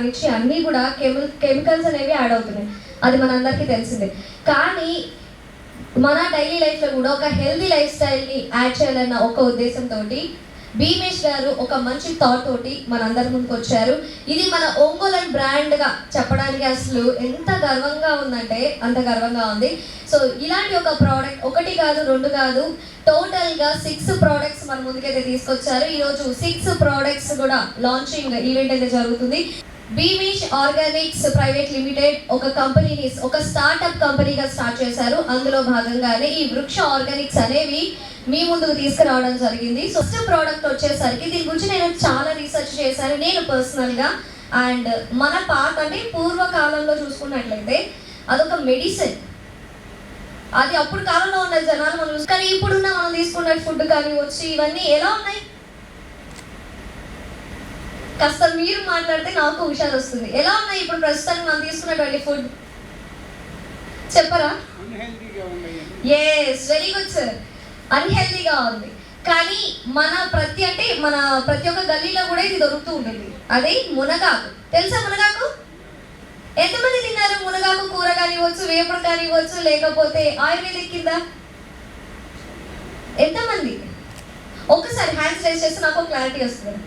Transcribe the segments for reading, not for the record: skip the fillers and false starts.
నుంచి అన్నీ కూడా కెమికల్స్ అనేవి యాడ్ అవుతున్నాయి, అది మనందరికీ తెలిసిందే. కానీ మన డైలీ లైఫ్లో కూడా ఒక హెల్దీ లైఫ్ స్టైల్ని యాడ్ చేయాలన్న ఒక ఉద్దేశంతో భీమేష్ గారు ఒక మంచి థాట్ తోటి మనందరి ముందుకు వచ్చారు. ఇది మన ఒంగోలు బ్రాండ్గా చెప్పడానికి అసలు ఎంత గర్వంగా ఉందంటే అంత గర్వంగా ఉంది. సో ఇలాంటి ఒక ప్రోడక్ట్ ఒకటి కాదు, రెండు కాదు, టోటల్గా 6 ప్రోడక్ట్స్ మన ముందుకైతే తీసుకొచ్చారు. ఈరోజు 6 ప్రోడక్ట్స్ కూడా లాంచింగ్ ఈవెంట్ అయితే జరుగుతుంది. భీమేష్ ఆర్గానిక్స్ ప్రైవేట్ లిమిటెడ్ ఒక కంపెనీని, ఒక స్టార్ట్అప్ కంపెనీగా స్టార్ట్ చేశారు. అందులో భాగంగానే ఈ వృక్ష ఆర్గానిక్స్ అనేవి మీ ముందుకు తీసుకురావడం జరిగింది. సో ఫస్ట్ ప్రోడక్ట్ వచ్చేసరికి దీని గురించి నేను చాలా రీసెర్చ్ చేశాను నేను పర్సనల్గా. అండ్ మన పాత అంటే పూర్వకాలంలో చూసుకున్నట్లయితే అదొక మెడిసిన్, అది అప్పుడు కాలంలో ఉన్న జనాలు మనం చూసి, కానీ ఇప్పుడున్న మనం తీసుకున్న ఫుడ్ కానీ వచ్చి ఇవన్నీ ఎలా ఉన్నాయి? కాస్త మీరు మాట్లాడితే నాకు హుషారు వస్తుంది. ఎలా ఉన్నాయి ఇప్పుడు ప్రస్తుతానికి మనం తీసుకున్నటువంటి ఫుడ్ చెప్పరా? Yes, very good sir. అన్హెల్దీగా ఉంది. కానీ మన ప్రతి ఒక్క గల్లీలో కూడా ఇది దొరుకుతూ ఉంటుంది. అదే మునగాకు. తెలుసా మునగాకు? ఎంతమంది తిన్నారు మునగాకు? కూర కానివ్వచ్చు, వేపుడు కానివ్వచ్చు, లేకపోతే ఆయుర్వేదిక్ కింద ఎంతమంది? ఒక్కసారి హ్యాండ్స్ రైజ్ చేస్తే నాకు క్లారిటీ వస్తుంది.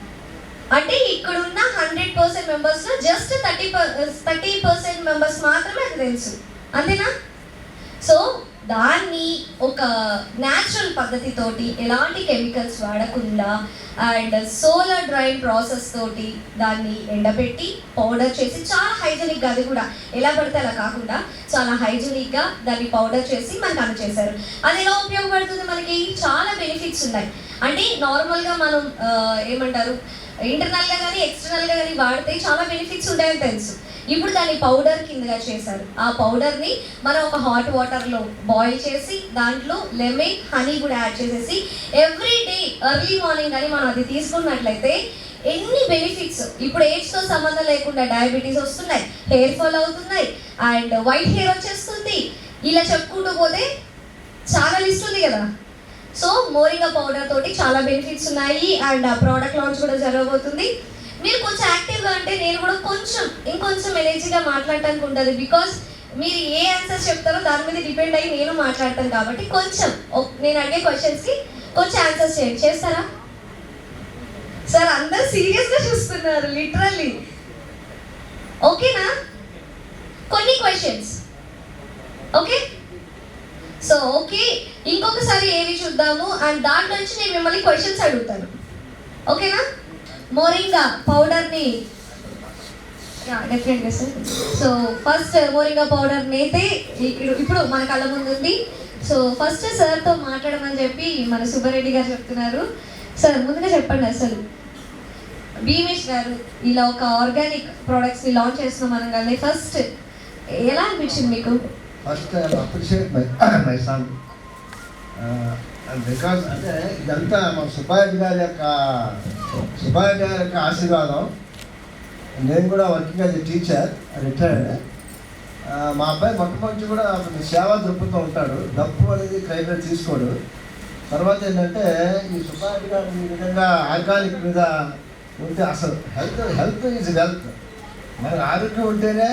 అంటే ఇక్కడున్న 100% మెంబర్స్లో జస్ట్ 30% మెంబర్స్ మాత్రమే అది తెలుసు, అంతేనా? సో దాన్ని ఒక న్యాచురల్ పద్ధతితోటి ఎలాంటి కెమికల్స్ వాడకుండా అండ్ సోలార్ డ్రైన్ ప్రాసెస్ తోటి దాన్ని ఎండబెట్టి పౌడర్ చేసి చాలా హైజీనిక్గా, అది కూడా ఎలా పడితే అలా కాకుండా చాలా హైజీనిక్గా దాన్ని పౌడర్ చేసి మనకు అందజేశారు. అది ఎలా ఉపయోగపడుతుంది? మనకి చాలా బెనిఫిట్స్ ఉన్నాయి. అంటే నార్మల్గా మనం ఏమంటారు, ఇంటర్నల్గా కానీ ఎక్స్టర్నల్గా కానీ వాడితే చాలా బెనిఫిట్స్ ఉంటాయని తెలుసు. ఇప్పుడు దాన్ని పౌడర్ కిందగా చేశారు. ఆ పౌడర్ని మనం ఒక హాట్ వాటర్లో బాయిల్ చేసి దాంట్లో లెమన్, హనీ కూడా యాడ్ చేసేసి ఎవ్రీ డే ఎర్లీ మార్నింగ్ కానీ మనం అది తీసుకున్నట్లయితే ఎన్ని బెనిఫిట్స్! ఇప్పుడు ఏజ్తో సంబంధం లేకుండా డయాబెటీస్ వస్తున్నాయి, హెయిర్ ఫాల్ అవుతున్నాయి, అండ్ వైట్ హెయిర్ వచ్చేస్తుంది, ఇలా చెప్పుకుంటూ పోతే చాలా లిస్ట్ ఉంది కదా. సో మోరింగా పౌడర్ తోటి చాలా బెనిఫిట్స్ ఉన్నాయి. అండ్ ఆ ప్రోడక్ట్ లాంచ్ కూడా జరగబోతుంది. మీరు కొంచెం యాక్టివ్గా అంటే నేను కూడా ఇంకొంచెం ఎనర్జీగా మాట్లాడటానికి ఉంటుంది. బికాస్ మీరు ఏ ఆన్సర్స్ చెప్తారో దాని మీద డిపెండ్ అయ్యి నేను మాట్లాడతాను. కాబట్టి కొంచెం నేను అడిగే క్వశ్చన్స్కి కొంచెం ఆన్సర్స్ చేస్తారా? సార్ అందరు సీరియస్గా చూస్తున్నారు లిటరల్లీ. ఓకేనా? కొన్ని క్వశ్చన్స్ ఓకే. సో ఓకే, ఇంకొకసారి ఏవి చూద్దాము అండ్ దాంట్లో నుంచి నేను మిమ్మల్ని క్వశ్చన్స్ అడుగుతాను. ఓకేనా? మోరింగా పౌడర్ని డెఫినెట్గా సార్. సో ఫస్ట్ మోరింగా పౌడర్ని అయితే ఇప్పుడు మన కళ్ళ ముందు ఉంది. సో ఫస్ట్ సార్తో మాట్లాడమని చెప్పి మన సుబ్బారెడ్డి గారు చెప్తున్నారు. సార్ ముందుగా చెప్పండి, అసలు భీమేష్ గారు ఇలా ఒక ఆర్గానిక్ ప్రోడక్ట్స్ని లాంచ్ చేస్తున్నాం మనం కానీ ఫస్ట్ ఎలా అనిపించింది మీకు? First I appreciate my son because అంటే ఇదంతా మన సుబ్బారెడ్డి గారి యొక్క ఆశీర్వాదం. నేను కూడా working as a teacher, retired. మా అబ్బాయి మొట్టమొదటి కూడా సేవా దృక్పథంతో ఉంటాడు, డబ్బు అనేది క్రైటీరియా తీసుకోడు. తర్వాత ఏంటంటే ఈ సుబ్బారెడ్డి గారు ఈ విధంగా ఆర్గానిక్ మీద ఉంటే అసలు హెల్త్ ఈజ్ వెల్త్. మనకు ఆరోగ్యం ఉంటేనే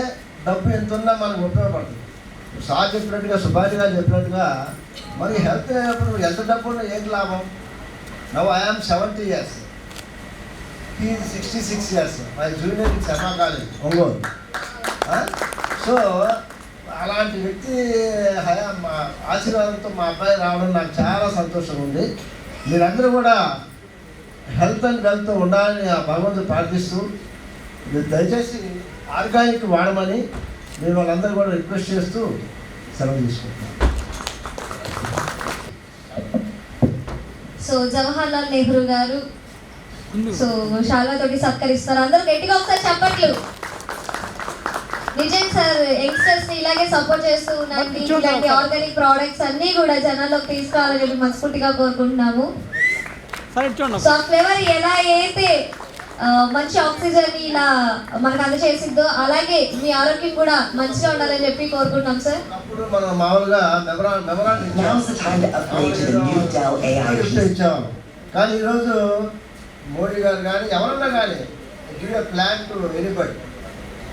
డబ్బు ఎంత ఉన్నా మనకు ఉపయోగపడుతుంది. సార్ చెప్పినట్టుగా, సుబ్బారెడ్డి గారు చెప్పినట్టుగా మనకి హెల్త్ అయినప్పుడు ఎంత డబ్బు ఉన్నా ఏంటి లాభం? Now I am 70 years, he 66 years, my junior in Sharma college Ongole. So అలాంటి వ్యక్తి ఆశీర్వాదంతో మా అబ్బాయి రావడం నాకు చాలా సంతోషంగా ఉంది. మీరందరూ కూడా హెల్త్ అండ్ వెల్త్ ఉండాలని ఆ భగవంతుడు ప్రార్థిస్తూ దయచేసి ఆర్గానిక్ వాడమని నేను వాళ్ళందరూ కూడా రిక్వెస్ట్ చేస్తూ సెలవు తీసుకుంటున్నాను. సో జవహర్లాల్ నెహ్రూ గారు సో శాల్వాతోటి సత్కరిస్తారు. అందరూ గట్టిగా ఒకసారి చెప్పట్లు. నిజం సార్, యంగ్స్టర్స్ ని ఇలాగే సపోర్ట్ చేస్తూ ఉండండి. ఇలాంటి ఆర్గానిక్ ప్రోడక్ట్స్ అన్ని కూడా జనాల్లోకి తీసుకురావాలని మనస్ఫూర్తిగా కోరుకుంటున్నాము. సో ఆ ఫ్లేవర్ ఎలా అయితే మంచి ఆక్సిజన్ ఇలా మనకు అందజేసిద్దో అలాగే మీ ఆరోగ్యం కూడా మంచిగా ఉండాలని చెప్పి కోరుకుంటున్నాం సార్. అప్పుడు మనం మామూలుగా ఇచ్చాము, కానీ ఈరోజు మోడీ గారు కానీ ఎవరన్నా కానీ give a plan to anybody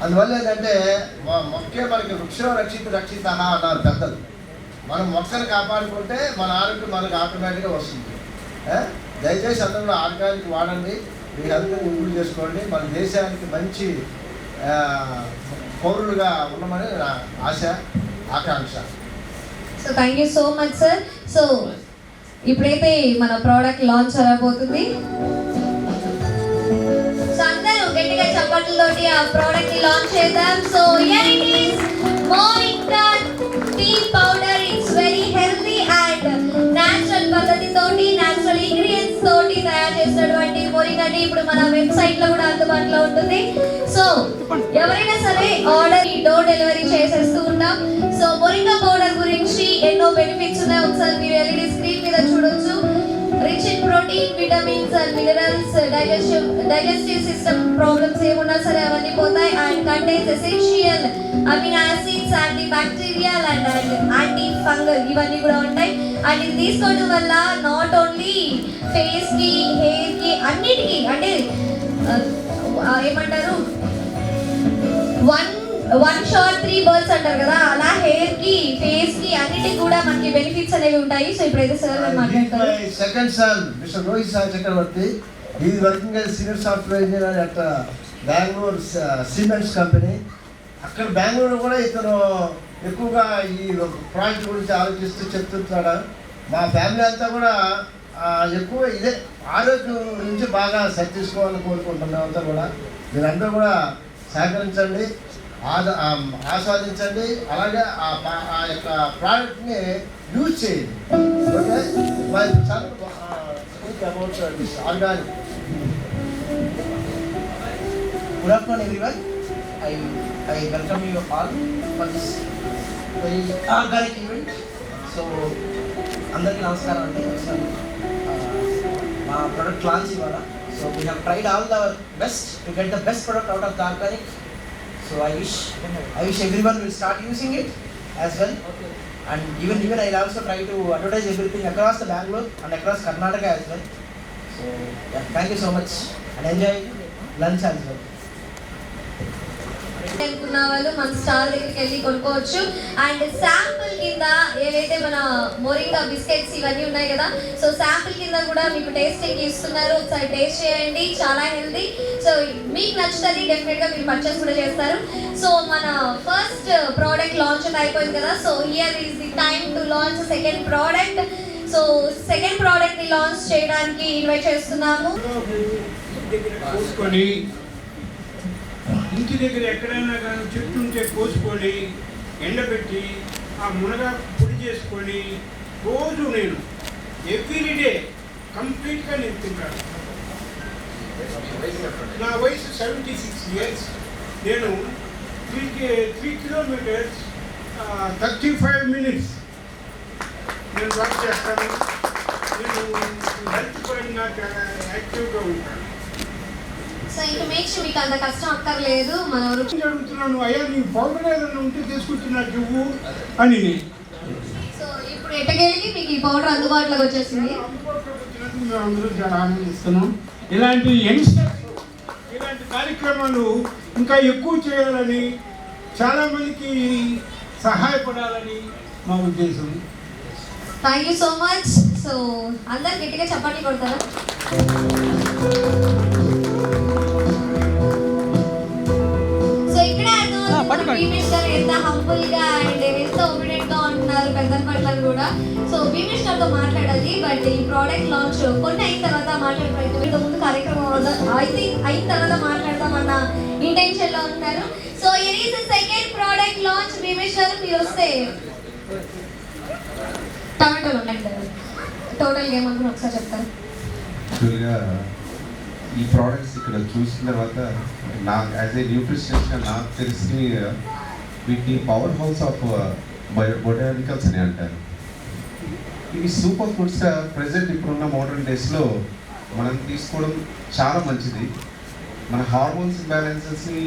అందువల్ల ఏంటంటే మొక్కే మనకి వృక్షో రక్షిత అన్నారు పెద్దలు. మనం మొక్కను కాపాడుకుంటే మన ఆరోగ్యం మనకు ఆటోమేటిక్గా వస్తుంది. దయచేసి అందరూ కూడా ఆర్గానిక్ వాడండి, మీ హెల్త్ని ఇంప్రూవ్ చేసుకోండి, మన దేశానికి మంచి పౌరులుగా ఉండమని నా ఆశ, ఆకాంక్ష. So thank you so much sir. So ఇప్పుడైతే మన ప్రోడక్ట్ లాంచ్ అవ్వబోతుంది. సో అందరూ గట్టిగా చప్పట్లతోటి ఆ ప్రోడక్ట్ ని లాంచ్ చేద్దాం. So here it is moringa tea powder. It's very healthy and natural పద్ధతితోటి న్యాచురల్ ఇంగ్రీడియంట్స్ తోటి తయారు చేసినటువంటి మోరింగా టీ ఇప్పుడు మన వెబ్సైట్ లో కూడా అందుబాటులో ఉంటుంది. సో ఎవరైనా సరే ఆర్డర్ డోర్ డెలివరీ చేసేస్తూ ఉంటాం. సో మోరింగా పౌడర్ గురించి ఎన్నో బెనిఫిట్స్ ఉన్నాయి, ఒకసారి మీరు ఎల్ఈడి స్క్రీన్ మీద చూడొచ్చు. Rich in protein, vitamins and minerals, digestive system problems ఏమున్నా సరే అవన్నీ పోతాయి. And contains essential amino acids, anti bacterial and anti fungal ఇవన్నీ కూడా ఉంటాయి. అండ్ ఇది తీసుకోవడం వల్ల నాట్ ఓన్లీ ఫేస్ కి, హెయిర్ కి, అన్నిటికీ అంటే ఏమంటారు వన్ షాట్ 3 బర్డ్స్ అంటారు కదా, అలా హెయిర్ కి, ఫేస్ కి అన్నిటికి కూడా మనకి బెనిఫిట్స్ అనేవి ఉంటాయి. సో ఇప్పుడైతే సార్ మాట్లాడతారు. Second son mister Rohit Sai Chakravarthi, he is working as senior software engineer at Bangalore cements company. అక్కడ బెంగళూరు కూడా ఇతను ఎక్కువగా ఈ ప్రాజెక్ట్ గురించి ఆలోచిస్తూ చెప్తున్నాడు. మా ఫ్యామిలీ అంతా కూడా ఎక్కువ ఇదే ఆరోగ్యం గురించి బాగా సెట్ తీసుకోవాలని కోరుకుంటున్నాం. అంతా కూడా మీరందరూ కూడా సహకరించండి, ఆస్వాదించండి, అలాగే ఆ యొక్క ప్రోడక్ట్ని యూజ్ చేయండి. Okay, my son speak about this organic. Good afternoon everyone. I welcome you all for this very organic event. So అందరికీ నమస్కారం అండి. మా ప్రోడక్ట్ లాంచ్ ఇవాళ. So we have tried all the best to get the best product out of the organic. So I wish everyone will start using it as well. And even I'll also try to advertise everything across the Bangalore and across Karnataka as well. So yeah, thank you so much and enjoy lunch as well. అనుకున్న వాళ్ళు మన stall దగ్గరికి వెళ్ళి కొనుక్కోవచ్చు. And sample కింద ఏవైతే మన moringa biscuits ఇవన్నీ ఉన్నాయి కదా, సో శాంపుల్ కింద కూడా మీకు టేస్టింగ్ ఇస్తున్నారు. ఒకసారి టేస్ట్ చేయండి, చాలా హెల్తీ. సో మీకు నచ్చుతుంది, డెఫినెట్గా మీరు పర్చేస్ కూడా చేస్తారు. సో మన ఫస్ట్ ప్రోడక్ట్ లాంచ్ అయిపోయింది కదా, so here is the time to launch second product. So second product ని లాంచ్ చేయడానికి ఇన్వైట్ చేస్తున్నాము. ఇంటి దగ్గర ఎక్కడైనా కానీ చెట్టు ఉంటే కోసుకొని ఎండబెట్టి ఆ మునగ పొడి చేసుకొని రోజు నేను ఎవ్రీడే కంప్లీట్గా నేను తింటాను. నా వయసు 76 years. నేను 3 kilometers 35 minutes నేను వర్క్ చేస్తాను. నేను హెల్త్ పరంగా చాలా యాక్టివ్గా ఉంటాను. సో ఇంకా మేక్స్ మీకు అంత కష్టం అక్కర్లేదు. మనం అడుగుతున్నాను, అయ్యా నీ పౌడర్ ఏదైనా ఉంటే తీసుకుంటున్నా నువ్వు అని. సో ఇప్పుడు ఎట్టగలిగి మీకు ఈ పౌడర్ అందుబాటులోకి వచ్చేసింది. మేము అందరూ చాలా ఆనందిస్తున్నాం. ఇలాంటి యంగ్స్టర్స్ ఇలాంటి కార్యక్రమాలు ఇంకా ఎక్కువ చేయాలని, చాలామందికి సహాయపడాలని మా ఉద్దేశం. Thank you so much. So అందరు గట్టిగా చప్పట్లు కొడతారా? భీమేష్ గారు ఎంత హంబుల్ గా అండ్ ఎంత ఒబీడియంట్ గా ఉంటున్నారు పెద్దల పట్ల కూడా. సో భీమేష్ గారితో మాట్లాడాలి, బట్ ఈ ప్రోడక్ట్ లాంచ్ కొన్ని అయిన తర్వాత మాట్లాడే ప్రయత్నం, ముందు కార్యక్రమం అయిన తర్వాత మాట్లాడతామన్న ఇంటెన్షన్ లో ఉంటారు. So it is the second product launch. Bhimesh గారు మీరు వస్తే టమాటోలు ఉన్నాయి కదా, టోటల్ ఏమనుకుని ఒకసారి చెప్తారు. ఈ ప్రోడక్ట్స్ ఇక్కడ చూసిన తర్వాత నాకు యాజ్ ఏ న్యూట్రిషనిస్ట్గా నాకు తెలిసి వీటిని పవర్ హౌస్ ఆఫ్ బొటానికల్స్ అని అంటారు. ఇవి సూపర్ ఫుడ్స్ ప్రజెంట్ ఇప్పుడున్న మోడర్న్ డేస్లో మనం తీసుకోవడం చాలా మంచిది. మన హార్మోన్స్ బ్యాలెన్సెస్ని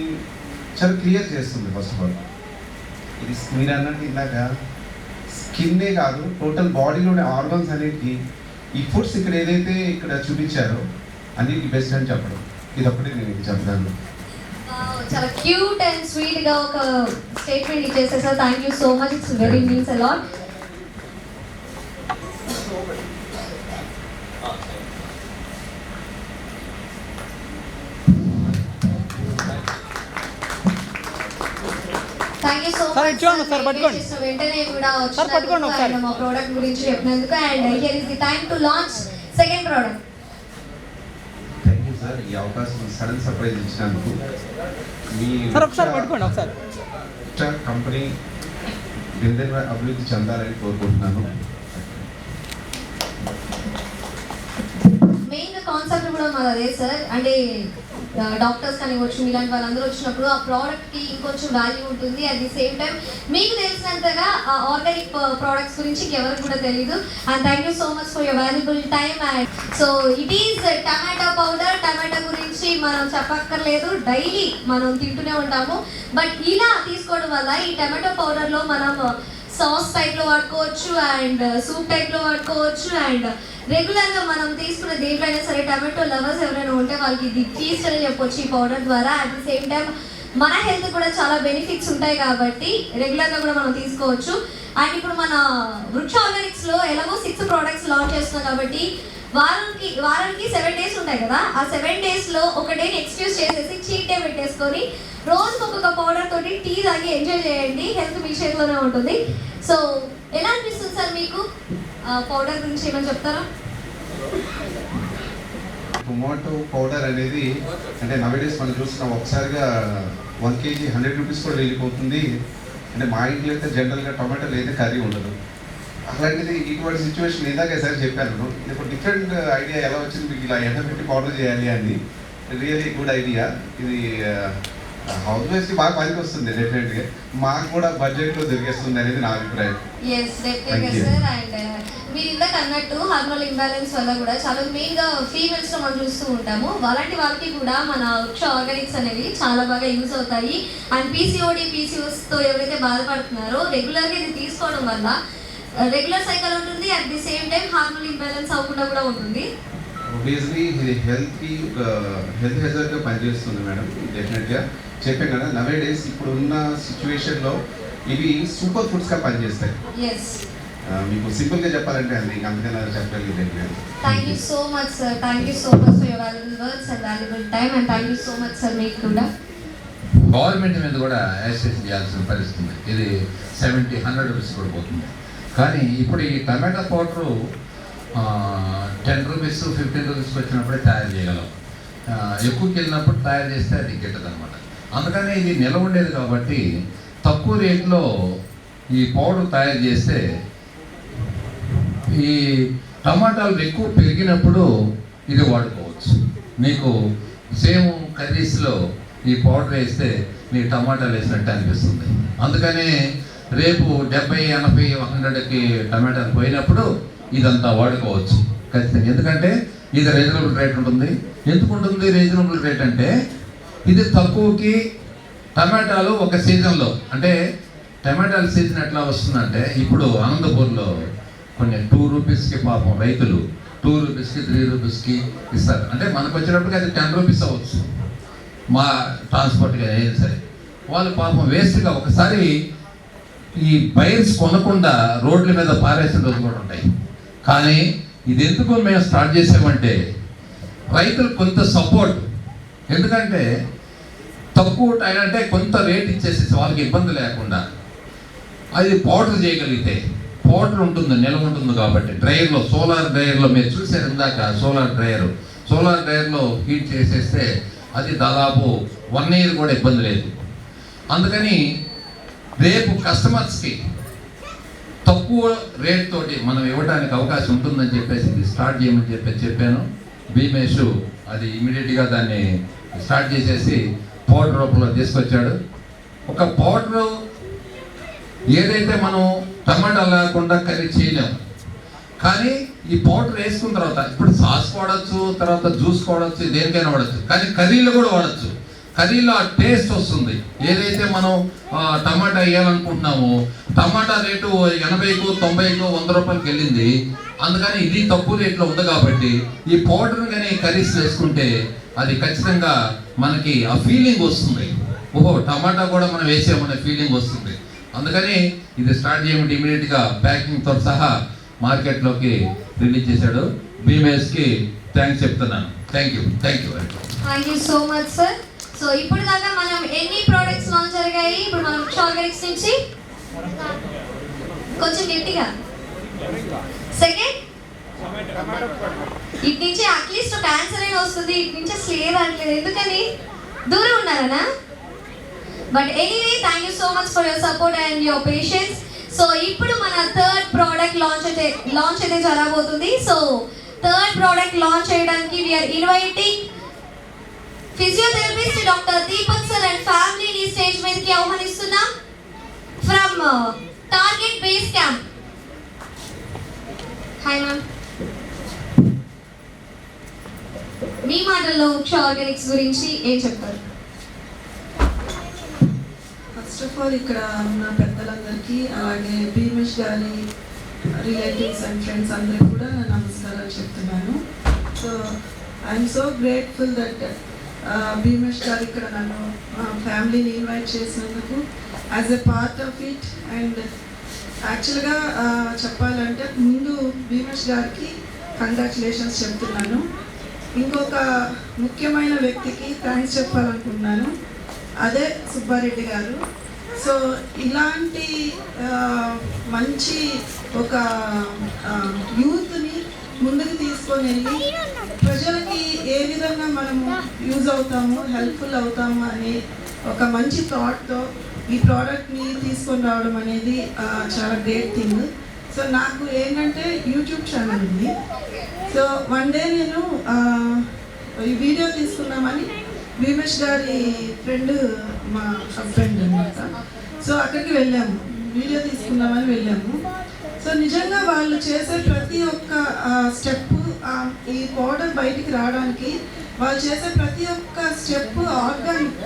చాలా క్లియర్ చేస్తుంది. ఫస్ట్ ఆఫ్ ఆల్ ఇది మీరు అన్నట్టు ఇందాక స్కిన్నే కాదు, టోటల్ బాడీలోని ఆర్గన్స్ అనేటివి ఈ ఫుడ్స్ ఇక్కడ ఏదైతే ఇక్కడ చూపించారో అన్నిటికీ బెస్ట్ అని చెప్పడం, ఇది ఒకటి నేను చెప్తాను. చాలా క్యూట్ అండ్ స్వీట్ గా ఒక స్టేట్మెంట్ ఇచ్చేసారు sir. Thank you so much. It's very means a lot. Thank you so sir, much. ఇచ్చేయండి సార్, పట్టుకోండి. వెంటనే కూడా సార్, పట్టుకోండి వచ్చినందుకు ఒకసారి. and మా ప్రోడక్ట్ గురించి చెప్పినందుకు. And here is the time to launch second product. Thank you sir, ఈ అవకాశం సడన్ సర్ప్రైజ్ ఇచ్చినందుకు. మీ సార్ ఒకసారి పట్టుకోండి ఒకసారి. కంపెనీ దినదిన అభివృద్ధి చెందాలని కోరుకుంటున్నాను. మెయిన్ కాన్సెప్ట్ కూడా మాది అదే సార్. అంటే డాక్టర్స్ కానివ్వచ్చు, ఇలాంటి వాళ్ళందరూ వచ్చినప్పుడు ఆ ప్రోడక్ట్కి ఇంకొంచెం వాల్యూ ఉంటుంది. అట్ ది సేమ్ టైం మీకు తెలిసినంతగా ఆర్గానిక్ ప్రోడక్ట్స్ గురించి ఎవరికి కూడా తెలియదు. And thank you so much for your valuable time. And so it is tomato powder. Tomato గురించి మనం చెప్పక్కర్లేదు, డైలీ మనం తింటూనే ఉంటాము. బట్ ఇలా తీసుకోవడం వల్ల ఈ టమాటో పౌడర్లో మనం సాస్ టైప్లో వాడుకోవచ్చు, అండ్ సూప్ టైప్లో వాడుకోవచ్చు, అండ్ రెగ్యులర్గా మనం తీసుకున్న దేంట్లైనా సరే టమాటో లవర్స్ ఎవరైనా ఉంటే వాళ్ళకి ఇది టేస్ట్ అని చెప్పొచ్చు ఈ పౌడర్ ద్వారా. అట్ ది సేమ్ టైం మన హెల్త్ కూడా చాలా బెనిఫిట్స్ ఉంటాయి కాబట్టి రెగ్యులర్గా కూడా మనం తీసుకోవచ్చు. అండ్ ఇప్పుడు మన వృక్ష ఆర్గానిక్స్లో ఎలాగో 6 ప్రోడక్ట్స్ లాంచ్ చేస్తున్నాం కాబట్టి వారానికి 7 days ఉంటాయి కదా. ఆ 7 daysలో ఒక డేని ఎక్స్క్యూజ్ చేసేసి చీట్ డే పెట్టేసుకొని రోజుకి ఒక్కొక్క పౌడర్ తోటి టీ తాగి ఎంజాయ్ చేయండి. హెల్త్ మీ చేతిలోనే ఉంటుంది. సో ఎలా అనిపిస్తుంది సార్ మీకు? పౌడర్ గురించి ఏమైనా చెప్తారా? టొమాటో పౌడర్ అనేది అంటే నవేడేస్ మనం చూస్తున్నాం, ఒకసారిగా 1 kg 100 రూపీస్ కూడా వెళ్ళిపోతుంది. అంటే మా ఇంట్లో అయితే జనరల్గా టొమాటో లేదా కర్రీ ఉండదు. అలాంటిది ఇటువంటి సిచ్యువేషన్ ఇందాకే సార్ చెప్పాను. ఇది ఒక డిఫరెంట్ ఐడియా ఎలా వచ్చింది మీకు ఇలా ఎండబెట్టి పౌడర్ చేయాలి అని. Really good idea. ఇది హౌస్ వైఫ్కి బాగా పనికి వస్తుంది డెఫినెట్గా. మాకు కూడా బడ్జెట్లో దొరికేస్తుంది అనేది నా అభిప్రాయం. ఎస్ డెఫినెట్గా సార్. అండ్ మీరు ఇందాక అన్నట్టు హార్మోనల్ ఇంబ్యాలెన్స్ వల్ల కూడా చాలా మెయిన్గా ఫీమేల్స్లో మనం చూస్తూ ఉంటాము. అలాంటి వాళ్ళకి కూడా మన వృక్ష ఆర్గానిక్స్ అనేవి చాలా బాగా యూజ్ అవుతాయి. అండ్ పీసీఓస్తో ఎవరైతే బాధపడుతున్నారో రెగ్యులర్గా ఇది తీసుకోవడం వల్ల రెగ్యులర్ సైకిల్ ఉంటుంది. At the same time hormonal imbalance అవ్వకుండా కూడా ఉంటుంది. ఆబ్వియస్లీ ఇది హెల్త్ హెజర్డ్గా పనిచేస్తుంది మేడం. డెఫినెట్గా చెప్పాను కదా, నవే డేస్ ఇప్పుడు ఉన్న సిచ్యువేషన్లో ఇవి సూపర్ ఫుడ్స్గా పనిచేస్తాయి. ఎస్, మీకు సింపుల్గా చెప్పాలంటే అది అందుకని చెప్పగలిగింది. Thank you so much sir. Thank you so much for your valuable words and valuable time. And thank you so much sir మీకు కూడా. గవర్నమెంట్ మీద కూడా యాక్సెస్ చేయాల్సిన పరిస్థితి ఉంది. ఇది 70-100 రూపీస్ కూడా పోతుంది. కానీ ఇప్పుడు ఈ టమాటా పౌడరు 10 రూపీస్ 15 రూపీస్కి వచ్చినప్పుడే తయారు చేయగలం. ఎక్కువకి వెళ్ళినప్పుడు తయారు చేస్తే అది గిట్టదు అనమాట. అందుకని ఇది నిల్వ ఉండేది కాబట్టి తక్కువ రేట్లో ఈ పౌడర్ తయారు చేస్తే ఈ టమాటాలు ఎక్కువ పెరిగినప్పుడు ఇది వాడుకోవచ్చు. మీకు సేమ్ కర్రీస్లో ఈ పౌడర్ వేస్తే మీకు టమాటాలు వేసినట్టు అనిపిస్తుంది. అందుకని రేపు 70, 80, 100కి టమాటాలు పోయినప్పుడు ఇదంతా వాడుకోవచ్చు ఖచ్చితంగా. ఎందుకంటే ఇది రీజనబుల్ రేట్ ఉంటుంది. ఎందుకు ఉంటుంది రీజనబుల్ రేట్ అంటే ఇది తక్కువకి టమాటాలు ఒక సీజన్లో, అంటే టమాటాల సీజన్ ఎట్లా వస్తుందంటే ఇప్పుడు అనంతపూర్లో కొన్ని 2 రూపీస్కి పాపం రైతులు 2 రూపీస్కి 3 రూపీస్కి ఇస్తారు. అంటే మనకు వచ్చేటప్పటికి అది 10 రూపీస్ అవ్వచ్చు మా ట్రాన్స్పోర్ట్గా ఏది సరే. వాళ్ళు పాపం వేస్ట్గా ఒకసారి ఈ బైర్స్ కొనకుండా రోడ్ల మీద పారేసిన రోజులు కూడా ఉంటాయి. కానీ ఇది ఎందుకు మేము స్టార్ట్ చేసామంటే రైతులు కొంత సపోర్ట్. ఎందుకంటే తక్కువ టైం అంటే కొంత రేట్ ఇచ్చేసి వాళ్ళకి ఇబ్బంది లేకుండా అది పౌడర్ చేయగలిగితే పౌడర్ ఉంటుంది, నిల్వ ఉంటుంది కాబట్టి డ్రైయర్లో, సోలార్ డ్రైయర్లో మీరు చూసారు ఇందాక, సోలార్ డ్రైయర్లో హీట్ చేసేస్తే అది దాదాపు 1 year కూడా ఇబ్బంది లేదు. అందుకని రేపు కస్టమర్స్కి తక్కువ రేట్ తోటి మనం ఇవ్వడానికి అవకాశం ఉంటుందని చెప్పేసి ఇది స్టార్ట్ చేయమని చెప్పాను. భీమేష్ అది ఇమీడియట్గా దాన్ని స్టార్ట్ చేసేసి పౌడర్ రూపంలో తీసుకొచ్చాడు. ఒక పౌడరు ఏదైతే మనం టమాటా లేకుండా కర్రీ చేయలేము, కానీ ఈ పౌడర్ వేసుకున్న తర్వాత ఇప్పుడు సాస్ వాడచ్చు, తర్వాత జ్యూస్ వాడచ్చు, దేనికైనా వాడచ్చు, కానీ కర్రీలో కూడా వాడచ్చు. కర్రీలో ఆ టేస్ట్ వస్తుంది. ఏదైతే మనం టమాటా వేయాలనుకుంటున్నామో టమాటా రేటు 80, 90, 100 రూపాయలకి వెళ్ళింది. అందుకని ఇది తక్కువ రేట్లో ఉంది కాబట్టి ఈ పౌడర్ కానీ కర్రీస్ వేసుకుంటే అది ఖచ్చితంగా మనకి ఆ ఫీలింగ్ వస్తుంది. ఓహో టమాటా కూడా మనం వేసామనే ఫీలింగ్ వస్తుంది. అందుకని ఇది స్టార్ట్ చేయమంటే ఇమీడియట్గా ప్యాకింగ్తో సహా మార్కెట్లోకి రిలీజ్ చేశాడు. బీమేస్కి థ్యాంక్స్ చెప్తున్నాను. Thank you thank you so much sir. So ఇప్పుడు దాకా మనం ఎన్ని ప్రోడక్ట్స్ లాంచ్ జరిగాయి? ఇప్పుడు మనం ఆర్గానిక్స్ నుంచి కొంచెం గట్టిగా సెకండ్ ఇటు నుంచి అట్లీస్ట్ ఒక ఆన్సర్ అయినా వస్తుంది. ఇటు నుంచి అసలు ఏది అనట్లేదు, ఎందుకని దూరం ఉన్నారనా? But anyway thank you so much for your support and your patience. So ఇప్పుడు మన థర్డ్ ప్రోడక్ట్ లాంచ్ అయితే జరగబోతుంది. సో థర్డ్ ప్రోడక్ట్ లాంచ్ చేయడానికి we are inviting physiotherapist doctor Deepak sir and ఫ్యామిలీని స్టేజ్ మీదకి ఆహ్వానిస్తున్నాం from target base camp. Hi ma'am, మీ మాటల్లో ఆర్గానిక్స్ గురించి ఏం చెప్తారు? ఫస్ట్ ఆఫ్ ఆల్ ఇక్కడ ఉన్న పెద్దలందరికీ అలాగే భీమేష్ గారి రిలేటివ్స్ అండ్ ఫ్రెండ్స్ అందరికీ కూడా నేను నమస్కారాలు చెప్తున్నాను. So I'm so grateful that Bhimesh గారు ఇక్కడ నన్ను ఫ్యామిలీని ఇన్వైట్ చేసినందుకు as a part of it. And యాక్చువల్గా చెప్పాలంటే ముందు భీమేష్ గారికి కంగ్రాచులేషన్స్ చెప్తున్నాను. ఇంకొక ముఖ్యమైన వ్యక్తికి థ్యాంక్స్ చెప్పాలనుకున్నాను, అదే సుబ్బారెడ్డి గారు. సో ఇలాంటి మంచి ఒక యూత్ని ముందుకు తీసుకొని వెళ్ళి ప్రజలకి ఏ విధంగా మనము యూజ్ అవుతాము, హెల్ప్ఫుల్ అవుతాము అనే ఒక మంచి థాట్తో ఈ ప్రోడక్ట్ని తీసుకొని రావడం అనేది చాలా గ్రేట్ థింగ్. సో నాకు ఏంటంటే యూట్యూబ్ ఛానల్ ఉంది. సో వన్ డే నేను ఈ వీడియో తీసుకున్నామని భీమేష్ గారి ఫ్రెండ్ మా హస్బెండ్ అనమాట. సో అక్కడికి వెళ్ళాము, వీడియో తీసుకుందామని వెళ్ళాము. సో నిజంగా వాళ్ళు చేసే ప్రతి ఒక్క స్టెప్, ఈ పౌడర్ బయటికి రావడానికి వాళ్ళు చేసే ప్రతి ఒక్క స్టెప్ ఆర్గానిక్.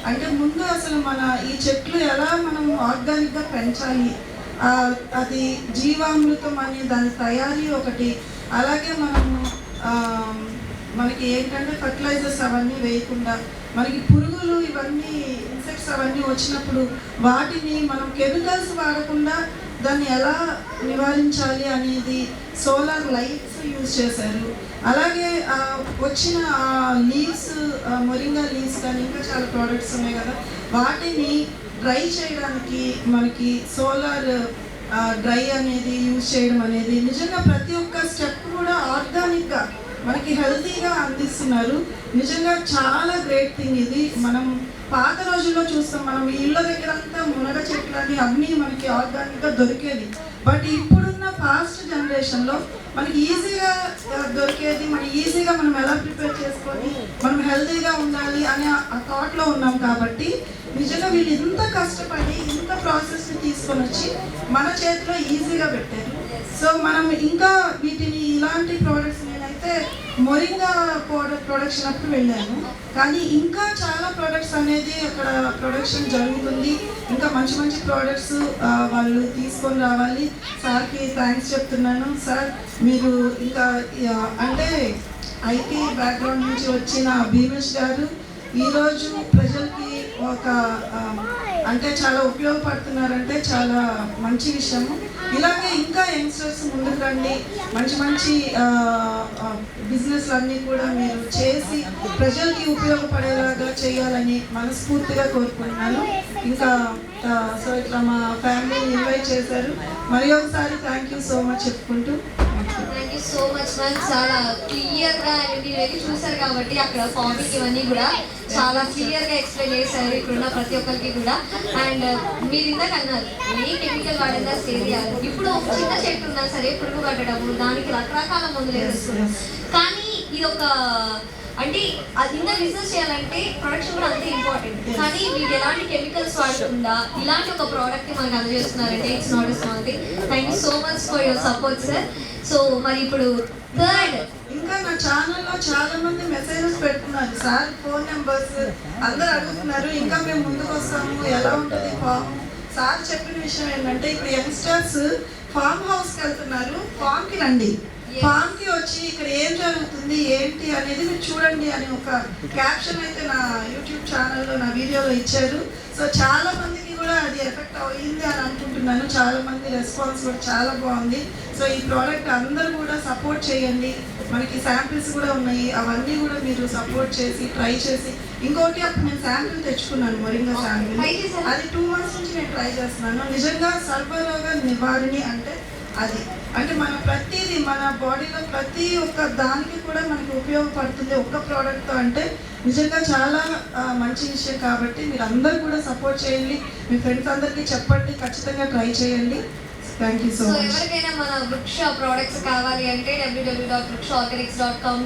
అంటే ముందు అసలు మన ఈ చెట్లు ఎలా మనం ఆర్గానిక్గా పెంచాలి, అది జీవామృతం అనే దాని తయారీ ఒకటి, అలాగే మనము మనకి ఏంటంటే ఫర్టిలైజర్స్ అవన్నీ వేయకుండా మనకి పురుగులు ఇవన్నీ ఇన్సెక్ట్స్ అవన్నీ వచ్చినప్పుడు వాటిని మనం కెమికల్స్ వాడకుండా దాన్ని ఎలా నివారించాలి అనేది సోలార్ లైట్స్ యూజ్ చేశారు. అలాగే వచ్చిన లీవ్స్, మొరింగా లీవ్స్ కానీ ఇంకా చాలా ప్రోడక్ట్స్ ఉన్నాయి కదా, వాటిని డ్రై చేయడానికి మనకి సోలార్ డ్రై అనేది యూజ్ చేయడం అనేది నిజంగా ప్రతి ఒక్క స్టెప్ కూడా ఆర్గానిక్గా మనకి హెల్తీగా అందిస్తున్నారు. నిజంగా చాలా గ్రేట్ థింగ్ ఇది. మనం పాత రోజుల్లో చూస్తాం, మనం ఇళ్ళ దగ్గర అంతా మునగ చెట్లని అన్నీ మనకి ఆర్గానిక్గా దొరికేది. బట్ ఇప్పుడున్న ఫాస్ట్ జనరేషన్లో మనకి ఈజీగా దొరికేది, మనం ఈజీగా మనం ఎలా ప్రిపేర్ చేసుకొని మనం హెల్తీగా ఉండాలి అనే ఆ థాట్లో ఉన్నాం. కాబట్టి నిజంగా వీళ్ళు ఇంత కష్టపడి ఇంత ప్రాసెస్ని తీసుకొని వచ్చి మన చేతిలో ఈజీగా పెట్టారు. సో మనం ఇంకా వీటిని ఇలాంటి ప్రోడక్ట్స్, నేనైతే మొరింగా ప్రొడక్షన్ అప్పుడు వెళ్ళాను, కానీ ఇంకా చాలా ప్రోడక్ట్స్ అనేది అక్కడ ప్రొడక్షన్ జరుగుతుంది. ఇంకా మంచి మంచి ప్రోడక్ట్స్ వాళ్ళు తీసుకొని రావాలి. సార్కి థ్యాంక్స్ చెప్తున్నాను. సార్ మీరు ఇంకా అంటే ఐటీ బ్యాక్గ్రౌండ్ నుంచి వచ్చిన భీమేష్ గారు ఈరోజు ప్రజలకి ఒక అంటే చాలా ఉపయోగపడుతున్నారంటే చాలా మంచి విషయము. ఇలాగే ఇంకా యంగ్స్టర్స్ ముందుకు రండి, మంచి మంచి బిజినెస్లు అన్నీ కూడా మీరు చేసి ప్రజలకి ఉపయోగపడేలాగా చేయాలని మనస్ఫూర్తిగా కోరుకుంటున్నాను. ఇంకా సో ఇట్లా మా ఫ్యామిలీని ఇన్వైట్ చేశారు, మరి ఒకసారి థ్యాంక్ యూ సో మచ్ చెప్పుకుంటూ. Thank you so much ma'am. చాలా క్లియర్గా మీరు వెళ్ళి చూసారు కాబట్టి అక్కడ ఫార్మింగ్ ఇవన్నీ కూడా చాలా క్లియర్గా ఎక్స్ప్లెయిన్ చేశారు ఇప్పుడున్న ప్రతి ఒక్కరికి కూడా. అండ్ మీరు ఇందాక అన్నారు ఏ కెమికల్ వాడిందా సేరియాలు. ఇప్పుడు ఒక చిన్న చెట్టు ఉన్నా సరే పురుగు పట్టడము దానికి రకరకాల మందులు వేస్తున్నాం. కానీ ఇది ఒక అంటే అది ఇంకా బిజినెస్ చేయాలంటే ప్రొడక్షన్ కూడా అంతే ఇంపార్టెంట్. కానీ మీరు ఎలాంటి కెమికల్స్ వాడకుండా ఇలాంటి ఒక ప్రోడక్ట్ని మనకు అందజేస్తున్నారంటే it's not a small thing. Thank you so much for your support sir. So మరి ఇప్పుడు థర్డ్, ఇంకా నా ఛానల్లో చాలా మంది మెసేజెస్ పెడుతున్నారు, సార్ ఫోన్ నెంబర్స్ అందరు అడుగుతున్నారు, ఇంకా మేము ముందుకు వస్తాము ఎలా ఉంటుంది ఫామ్. సార్ చెప్పిన విషయం ఏంటంటే ఇప్పుడు యంగ్స్టర్స్ ఫామ్ హౌస్కి వెళ్తున్నారు, ఫామ్కి రండి, ఫామ్కి వచ్చి ఇక్కడ ఏం జరుగుతుంది ఏంటి అనేది మీరు చూడండి అని ఒక క్యాప్షన్ అయితే నా యూట్యూబ్ ఛానల్లో నా వీడియోలో ఇచ్చారు. సో చాలా మందికి కూడా అది ఎఫెక్ట్ అయ్యింది అని అనుకుంటున్నాను. చాలా మంది రెస్పాన్స్ కూడా చాలా బాగుంది. సో ఈ ప్రోడక్ట్ అందరూ కూడా సపోర్ట్ చేయండి. మనకి శాంపిల్స్ కూడా ఉన్నాయి, అవన్నీ కూడా మీరు సపోర్ట్ చేసి ట్రై చేసి. ఇంకోటి అప్పుడు నేను శాంపిల్ తెచ్చుకున్నాను, మొరింగా శాంపిల్, అది 2 months నుంచి నేను ట్రై చేస్తున్నాను. నిజంగా సర్వరోగ నివారణి అంటే మన ప్రతిదీ మన బాడీలో ప్రతి ఒక్క దానికి కూడా మనకి ఉపయోగపడుతుంది ఒక్క ప్రోడక్ట్తో. అంటే నిజంగా చాలా మంచి విషయం. కాబట్టి మీరు అందరూ కూడా సపోర్ట్ చేయండి, మీ ఫ్రెండ్స్ అందరికీ చెప్పండి, ఖచ్చితంగా ట్రై చేయండి. Thank you so much. ఎవరికైనా మన వృక్ష ప్రోడక్ట్స్ కావాలి అంటే www.vrukshorganics.com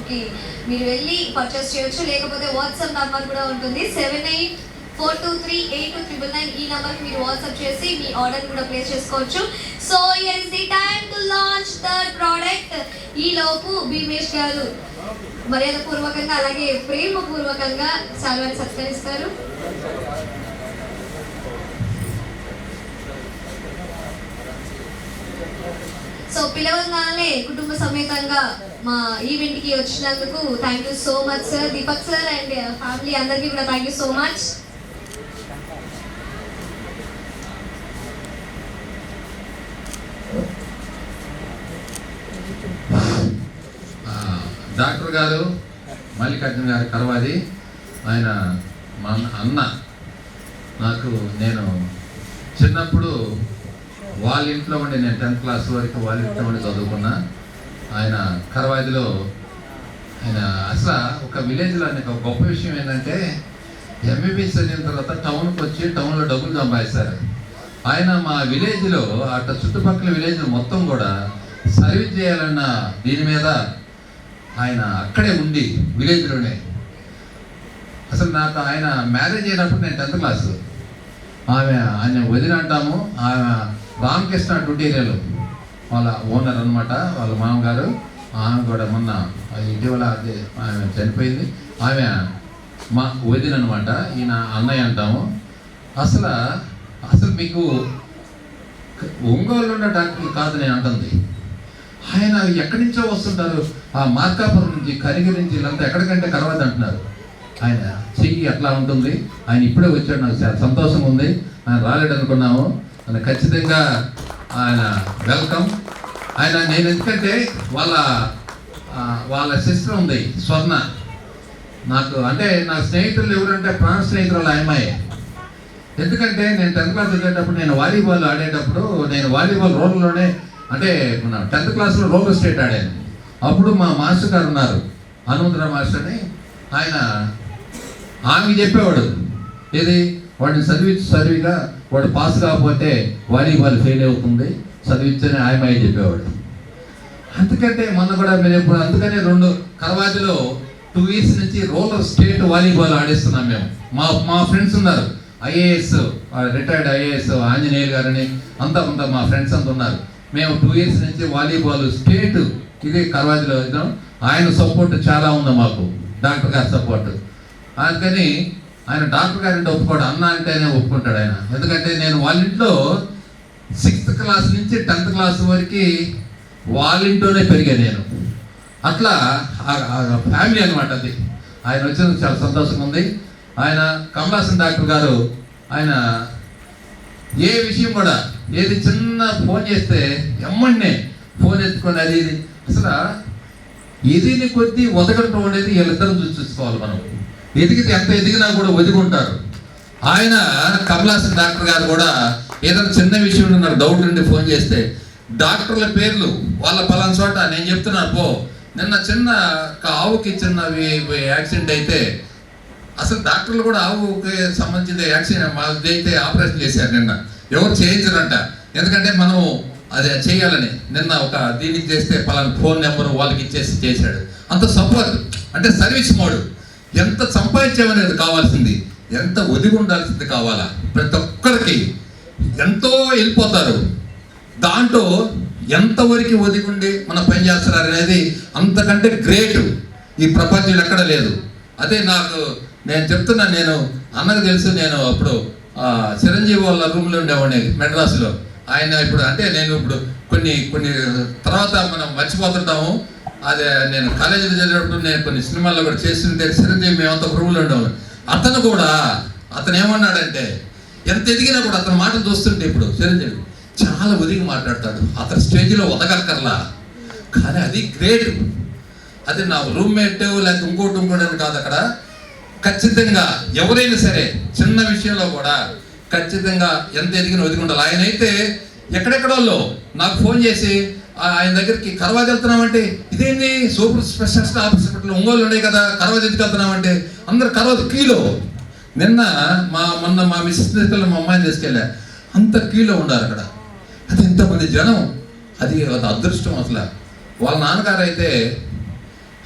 మీరు వెళ్ళి పర్చేస్ చేయొచ్చు. లేకపోతే వాట్సాప్ నంబర్ కూడా ఉంటుంది 7842382999. ఈ నంబర్కి మీరు వాట్సాప్ చేసి మీ ఆర్డర్ కూడా ప్లేస్ చేసుకోవచ్చు. So here is the time to launch third product. ఈ లోపు భీమేష్ గారు మర్యాద పూర్వకంగా అలాగే ప్రేమపూర్వకంగా శాల్వాని సత్కరిస్తారు. సో పిలవగానే కుటుంబ సమేతంగా మా ఈవెంట్కి వచ్చినందుకు thank you so much sir. Deepak sir and family అందరికీ కూడా thank you so much. Doctor గారు మల్లికార్జున గారు కరవాది, ఆయన మా అన్న. నేను చిన్నప్పుడు వాళ్ళ ఇంట్లో ఉండి, నేను 10th క్లాస్ వరకు వాళ్ళ ఇంట్లో ఉండి చదువుకున్నా. ఆయన కరవాదిలో ఆయన అసలు ఒక విలేజ్లో ఒక గొప్ప విషయం ఏంటంటే ఎంబీబీఎస్ చదివిన తర్వాత టౌన్కి వచ్చి టౌన్లో డబ్బులు సంపాదిస్తారు. ఆయన మా విలేజ్లో అట్లా చుట్టుపక్కల విలేజ్ మొత్తం కూడా సర్వీస్ చేయాలన్న దీని మీద ఆయన అక్కడే ఉండి విలేజ్లోనే. అసలు నాకు ఆయన మ్యారేజ్ అయినప్పుడు నేను 10th క్లాసు. ఆయన వదిన అంటాము. ఆమె రామకృష్ణ టుటేరియాలో వాళ్ళ ఓనర్ అనమాట, వాళ్ళ మామగారు. ఆమె కూడా మొన్న ఇటీవల ఆమె చనిపోయింది. ఆమె మా వదిన అనమాట, ఈయన అన్నయ్య అంటాము. అసలు మీకు ఒంగోలు ఉన్న డాక్టర్లు కాదు నేను అంటుంది. ఆయన ఎక్కడి నుంచో వస్తుంటారు, ఆ మార్కాపురం నుంచి, కరిగిరి నుంచి, వీళ్ళంతా ఎక్కడికంటే కరవద్దు అంటున్నారు. ఆయన చెయ్యి అట్లా ఉంటుంది. ఆయన ఇప్పుడే వచ్చాడు, నాకు చాలా సంతోషంగా ఉంది. ఆయన రాలేడు అనుకున్నాము. ఆయన ఖచ్చితంగా ఆయన వెల్కమ్. నేను ఎందుకంటే వాళ్ళ సిస్టర్ ఉంది స్వర్ణ. నా స్నేహితులు ఎవరంటే ప్రాణ స్నేహితులు అమ్మాయి. ఎందుకంటే నేను 10th క్లాస్ చదివేటప్పుడు నేను వాలీబాల్ ఆడేటప్పుడు నేను వాలీబాల్ రోడ్లోనే అంటే మన 10th క్లాస్లో రోలర్ స్టేట్ ఆడాను. అప్పుడు మా మాస్టర్ గారు ఉన్నారు, హనుమంతరావు మాస్టర్ అని. ఆయన ఆమెకి చెప్పేవాడు, వాడిని చదివిగా వాడు పాస్ కాకపోతే వాలీబాల్ ఫెయిల్ అవుతుంది, చదివించని ఆయమ్మాయి చెప్పేవాడు. అందుకంటే మొన్న కూడా మీరు ఎప్పుడు అందుకనే కరవాదిలో 2 years నుంచి రోలర్ స్టేట్ వాలీబాల్ ఆడిస్తున్నాం మేము. మా ఫ్రెండ్స్ ఉన్నారు, ఐఏఎస్ రిటైర్డ్ ఐఏఎస్ ఆంజనేయులు గారని అంతా మా ఫ్రెండ్స్ అంతా ఉన్నారు. మేము 2 years నుంచి వాలీబాల్ స్టేట్ ఇది కరవాదిలో ఇద్దాం. ఆయన సపోర్ట్ చాలా ఉంది మాకు, డాక్టర్ గారి సపోర్ట్. అందుకని ఆయన డాక్టర్ గారింటే ఒప్పుకోడు, అన్న అంటేనే ఒప్పుకుంటాడు ఆయన. ఎందుకంటే నేను వాళ్ళ ఇంట్లో 6th క్లాస్ నుంచి 10th క్లాస్ వరకు వాళ్ళ ఇంట్లోనే పెరిగాను నేను. అట్లా ఫ్యామిలీ అనమాట అది. ఆయన వచ్చినందుకు చాలా సంతోషంగా ఉంది. ఆయన కమలాసన్ డాక్టర్ గారు, ఆయన ఏ విషయం కూడా ఏది చిన్న ఫోన్ చేస్తే ఎమ్మన్నే ఫోన్ ఎత్తుకొని అది అసలు ఎదిగిన కొద్దీ ఒదగటం అనేది వీళ్ళిద్దరం చూసుకోవాలి. మనం ఎదిగితే ఎంత ఎదిగినా కూడా ఒదిగుంటారు. ఆయన కమలాసన్ డాక్టర్ గారు కూడా ఏదైనా చిన్న విషయం నాకు డౌట్ ఉండి ఫోన్ చేస్తే డాక్టర్ల పేర్లు వాళ్ళ పలానా చోట నేను చెప్తున్నాను నిన్న చిన్న ఆవుకి చిన్న యాక్సిడెంట్ అయితే అసలు డాక్టర్లు కూడా ఆవుకి సంబంధించిన యాక్సిడెంట్ అయితే ఆపరేషన్ చేశారు. నిన్న ఎవరు చేయించరంట, ఎందుకంటే మనం అది చేయాలని. నిన్న ఒక దీనికి చేస్తే పలానా ఫోన్ నెంబర్ వాళ్ళకి ఇచ్చేసి చేశాడు. అంత సపోర్ట్ అంటే సర్వీస్ మోడ్. ఎంత సంపాదించామనేది కావాల్సింది, ఎంత ఒదిగి ఉండాల్సింది కావాలా. ప్రతి ఒక్కరికి ఎంతో వెళ్ళిపోతారు, దాంట్లో ఎంతవరకు ఒదిగుండి మనం పని చేస్తున్నారు అనేది అంతకంటే గ్రేట్ ఈ ప్రపంచంలో ఎక్కడ లేదు. అదే నేను చెప్తున్నాను. నేను అన్నకు తెలుసు, నేను అప్పుడు చిరంజీవి వాళ్ళ రూమ్లో ఉండేవాడిని మెడ్రాస్లో. ఆయన ఇప్పుడు నేను ఇప్పుడు కొన్ని తర్వాత మనం మర్చిపోతుంటాము. అదే నేను కాలేజీలో చదివేటప్పుడు నేను కొన్ని సినిమాల్లో కూడా చేస్తుంటే చిరంజీవి మేమంతా రూమ్లో ఉండేవాళ్ళం. అతను ఏమన్నాడంటే, ఎంత ఎదిగినా కూడా అతని మాటలు చూస్తుంటే ఇప్పుడు చిరంజీవి చాలా ఒదిగి మాట్లాడతాడు. అతని స్టేజ్లో ఒదగక్కర్లా, కానీ అది గ్రేట్. అది నా రూమ్మేట్ లేకపోతే ఇంకోటి అని కాదు. అక్కడ ఖచ్చితంగా ఎవరైనా సరే చిన్న విషయంలో కూడా ఖచ్చితంగా ఎంత ఎదిగిన ఒదిగి ఉండాలి. ఆయన అయితే ఎక్కడెక్కడోళ్ళు నాకు ఫోన్ చేసి ఆయన దగ్గరికి కర్వాది వెళ్తున్నామంటే, ఇదేంటి సూపర్ స్పెషలిస్ట్ హాస్పిటల్ ఒంగోలు ఉన్నాయి కదా, కర్వాది ఎందుకు వెళ్తున్నామంటే అందరు కర్వాది కీలో. మొన్న మా మిస్సెస్ తీసుకెళ్ళి మా అమ్మాయిని తీసుకెళ్ళా, అంత కీలో ఉండాలి అక్కడ. అది ఎంతమంది జనం, అది అదృష్టం. అసలు వాళ్ళ నాన్నగారు అయితే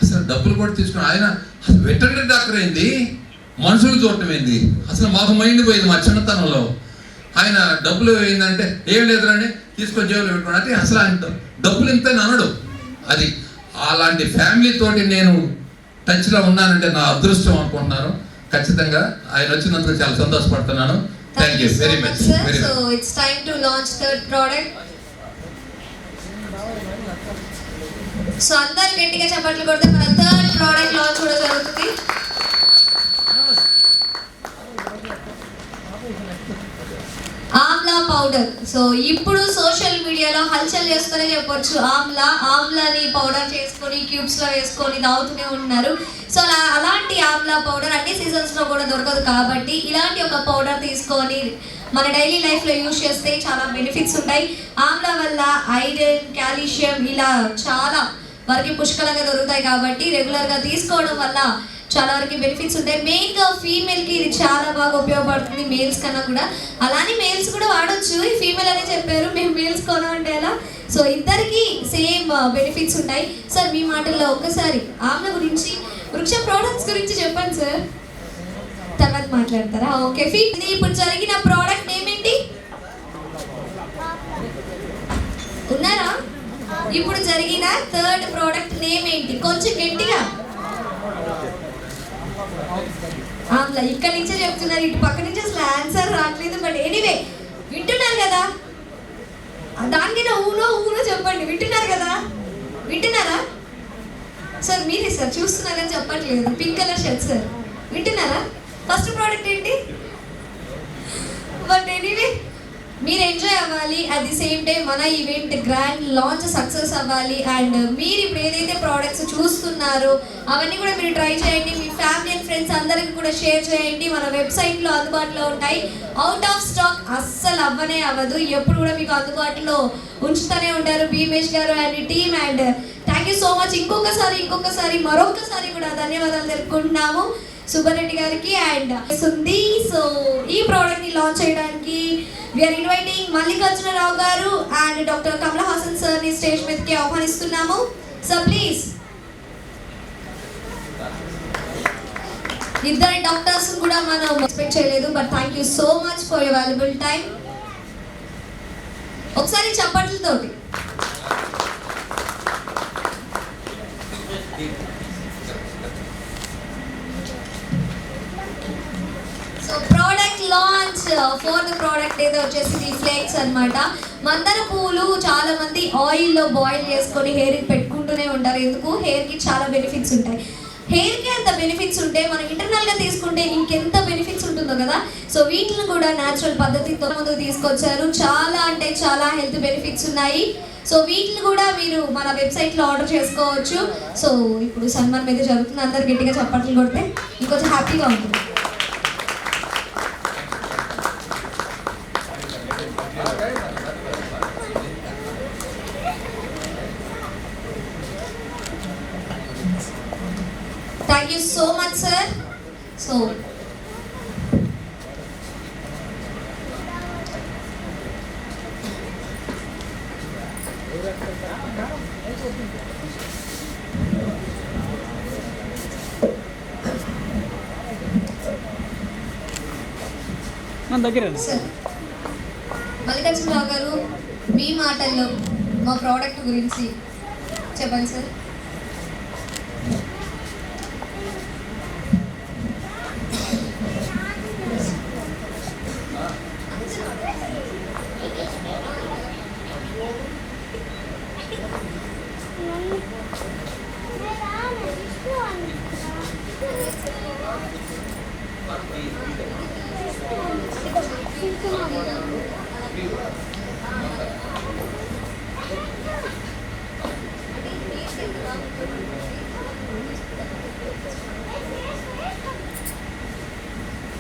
అసలు డబ్బులు కూడా తీసుకుని, ఆయన అసలు వెటర్నరీ డాక్టర్ అయింది, మనుషులు చూడటం ఏంది, అసలు మాకు మైండ్ పోయింది మా చిన్నతనంలో. ఆయన డబ్బులు ఏంటంటే ఏం లేదురండి తీసుకొని జేబులో పెట్టుకోండి అంటే అసలు ఆయన డబ్బులు ఇంత అనడు. అది అలాంటి ఫ్యామిలీ తోటి నేను టచ్లో ఉన్నానంటే నా అదృష్టం అనుకుంటున్నాను. ఖచ్చితంగా ఆయన వచ్చినందుకు చాలా సంతోషపడుతున్నాను. Thank you very much. So it's time to launch third product. So అందరు గట్టిగా చప్పట్లు కొడితే మన థర్డ్ ప్రోడక్ట్ లాంచ్ కూడా జరుగుతుంది. ఆమ్లా పౌడర్. సో ఇప్పుడు సోషల్ మీడియాలో హల్చల్ చేస్తూనే చెప్పొచ్చు. ఆమ్లాని పౌడర్ చేసుకొని క్యూబ్స్లో వేసుకొని తాగుతూనే ఉన్నారు. సో అలాంటి ఆమ్లా పౌడర్ అన్ని సీజన్స్లో కూడా దొరకదు కాబట్టి ఇలాంటి ఒక పౌడర్ తీసుకొని మన డైలీ లైఫ్లో యూజ్ చేస్తే చాలా బెనిఫిట్స్ ఉంటాయి. ఆమ్లా వల్ల ఐరన్, కాల్షియం ఇలా చాలా వరకు పుష్కలంగా దొరుకుతాయి కాబట్టి రెగ్యులర్గా తీసుకోవడం వల్ల చాలా వరకు బెనిఫిట్స్ ఉంటాయి. మెయిన్గా ఫీమేల్కి ఇది చాలా బాగా ఉపయోగపడుతుంది, మేల్స్ కన్నా కూడా. అలానే మేల్స్ కూడా వాడచ్చు. ఈ ఫీమేల్ అనే చెప్పారు, మేము మేల్స్ కొనమంటే ఎలా. సో ఇద్దరికి సేమ్ బెనిఫిట్స్ ఉంటాయి. సార్ మీ మాటల్లో ఒక్కసారి ఆమ్ల గురించి, వృక్ష ప్రోడక్ట్స్ గురించి చెప్పండి సార్, తర్వాత మాట్లాడతారా? ఓకే. ఇప్పుడు జరిగిన ప్రోడక్ట్ నేమ్ ఏంటి? ఉన్నారా? ఇప్పుడు జరిగిన థర్డ్ ప్రోడక్ట్ నేమ్ ఏంటి? కొంచెం గట్టిగా. ఆమ్లా ఇక్కడి నుంచే చెప్తున్నారు, ఇటు పక్క నుంచి అసలు ఆన్సర్ రావట్లేదు. బట్ ఎనీవే వింటున్నారు కదా, దానికైనా ఊనో చెప్పండి. వింటున్నారు కదా, వింటున్నారా సార్? మీరే సార్ చూస్తున్నారని చెప్పట్లేదు. పింక్ కలర్ షర్ట్ సార్, వింటున్నారా? ఫస్ట్ ప్రోడక్ట్ ఏంటి? బట్ ఎనీవే మీరు ఎంజాయ్ అవ్వాలి. అట్ ది సేమ్ టైం మన ఈవెంట్ గ్రాండ్ లాంచ్ సక్సెస్ అవ్వాలి. అండ్ మీరు ఇప్పుడు ఏదైతే ప్రోడక్ట్స్ చూస్తున్నారో అవన్నీ కూడా మీరు ట్రై చేయండి. మీ ఫ్యామిలీ అండ్ ఫ్రెండ్స్ అందరికీ కూడా షేర్ చేయండి. మన వెబ్సైట్లో అందుబాటులో ఉంటాయి. అవుట్ ఆఫ్ స్టాక్ అస్సలు అవ్వదు. ఎప్పుడు కూడా మీకు అందుబాటులో ఉంచుతూనే ఉంటారు భీమేష్ గారు and team. And thank you so much. ఇంకొకసారి మరొకసారి కూడా ధన్యవాదాలు తెలుపుకుంటున్నాము సుబ్బరెడ్డి గారికి అండ్ ఉంది. సో ఈ ప్రోడక్ట్ని లాంచ్ చేయడానికి వీఆర్ ఇన్వైటింగ్ మల్లికార్జునరావు గారు అండ్ డాక్టర్ కమలా హాసన్ సార్ని స్టేజ్ మీదకి ఆహ్వానిస్తున్నాము. Sir please. ఇద్దరు డాక్టర్స్ కూడా మనం ఎక్స్పెక్ట్ చేయలేదు. But thank you so much for your valuable time. ఒకసారి చప్పట్లతోటి. So product launch fourth product ఏదో వచ్చేసి ఈ ఫ్లేక్స్ అన్నమాట. మందార పువ్వులు చాలా మంది ఆయిల్లో బాయిల్ చేసుకొని హెయిర్కి పెట్టుకుంటూనే ఉంటారు. ఎందుకు? హెయిర్కి చాలా బెనిఫిట్స్ ఉంటాయి. హెయిర్కి అంత బెనిఫిట్స్ ఉంటే మనం ఇంటర్నల్గా తీసుకుంటే ఇంకెంత బెనిఫిట్స్ ఉంటుందో కదా. సో వీటిని కూడా న్యాచురల్ పద్ధతితో ముందుకు తీసుకొచ్చారు. చాలా అంటే చాలా హెల్త్ బెనిఫిట్స్ ఉన్నాయి. సో వీటిని కూడా మీరు మన వెబ్సైట్లో ఆర్డర్ చేసుకోవచ్చు. సో ఇప్పుడు సన్మానం మీద జరుగుతుంది, అందరు గట్టిగా చప్పట్లు కొడితే ఇంకొంచెం హ్యాపీగా ఉంటుంది. Thank you so much, sir. So, sir Mallikarjunarao గారు మీ మాటల్లో మా ప్రోడక్ట్ గురించి చెప్పండి సార్.